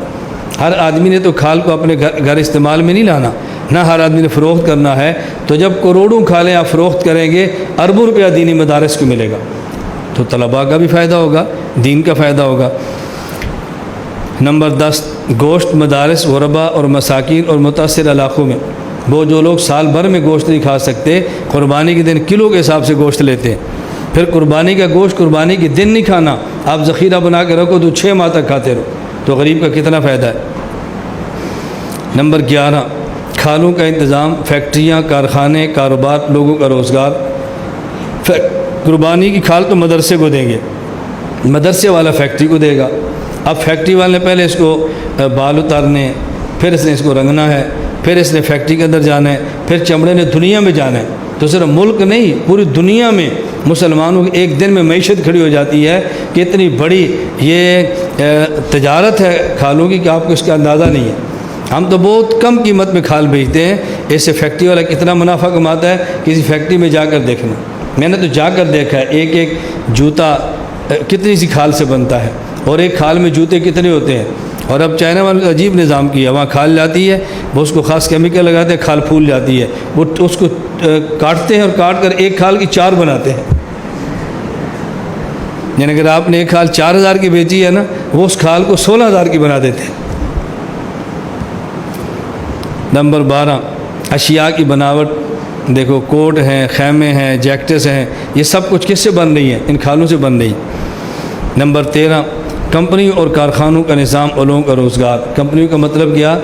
ہر آدمی نے تو کھال کو اپنے گھر استعمال میں نہیں لانا، نہ ہر آدمی نے فروخت کرنا ہے، تو جب کروڑوں کھالیں آپ فروخت کریں گے، اربوں روپیہ دینی مدارس کو ملے گا، تو طلباء کا بھی فائدہ ہوگا، دین کا فائدہ ہوگا۔ نمبر 10، گوشت مدارس، غربا اور مساکین اور متاثر علاقوں میں۔ وہ جو لوگ سال بھر میں گوشت نہیں کھا سکتے، قربانی کے دن کلو کے حساب سے گوشت لیتے ہیں، پھر قربانی کا گوشت قربانی کے دن نہیں کھانا، آپ ذخیرہ بنا کے رکھو تو 6 ماہ تک کھاتے رہو، تو غریب کا کتنا فائدہ ہے۔ نمبر 11، کھالوں کا انتظام، فیکٹریاں، کارخانے، کاروبار، لوگوں کا روزگار۔ قربانی کی کھال تو مدرسے کو دیں گے، مدرسے والا فیکٹری کو دے گا۔ اب فیکٹری والے نے پہلے اس کو بال اتارنے، پھر اس نے اس کو رنگنا ہے، پھر اس نے فیکٹری کے اندر جانا ہے، پھر چمڑے نے دنیا میں جانا ہے، تو صرف ملک نہیں پوری دنیا میں مسلمانوں کی ایک دن میں معیشت کھڑی ہو جاتی ہے کہ اتنی بڑی یہ تجارت ہے کھالوں کی کہ آپ کو اس کا اندازہ نہیں ہے۔ ہم تو بہت کم قیمت میں کھال بیچتے ہیں، اس سے فیکٹری والا کتنا منافع کماتا ہے، کسی فیکٹری میں جا کر دیکھنا، میں نے تو جا کر دیکھا ہے، ایک جوتا کتنی سی کھال سے بنتا ہے، اور ایک کھال میں جوتے کتنے ہوتے ہیں۔ اور اب چائنا والوں نے عجیب نظام کیا، وہاں کھال جاتی ہے، وہ اس کو خاص کیمیکل لگاتے ہیں، کھال پھول جاتی ہے، وہ اس کو کاٹتے ہیں اور کاٹ کر ایک کھال کی 4 بناتے ہیں، یعنی اگر آپ نے ایک کھال 4000 کی بیچی ہے نا، وہ اس کھال کو 16000 کی بنا دیتے ہیں۔ نمبر 12، اشیاء کی بناوٹ۔ دیکھو کوٹ ہیں، خیمے ہیں، جیکٹس ہیں، یہ سب کچھ کس سے بن رہی ہیں؟ ان کھالوں سے بن رہی۔ نمبر 13، کمپنیوں اور کارخانوں کا نظام اور لوگوں کا روزگار۔ کمپنیوں کا مطلب کیا؟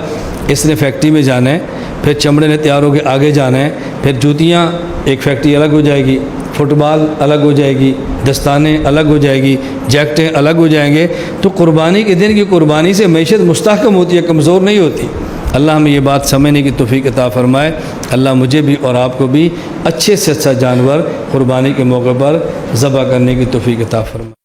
اس نے فیکٹری میں جانا ہے، پھر چمڑے نے تیار ہو کے آگے جانا ہے، پھر جوتیاں ایک فیکٹری الگ ہو جائے گی، فٹ بال الگ ہو جائے گی، دستانے الگ ہو جائے گی، جیکٹیں الگ ہو جائیں گے۔ تو قربانی کے دن کی قربانی سے معیشت مستحکم ہوتی ہے، کمزور نہیں ہوتی۔ اللہ ہمیں یہ بات سمجھنے کی توفیق عطا فرمائے۔ اللہ مجھے بھی اور آپ کو بھی اچھے سے اچھا جانور قربانی کے موقع پر ذبح کرنے کی توفیق عطا فرمائے۔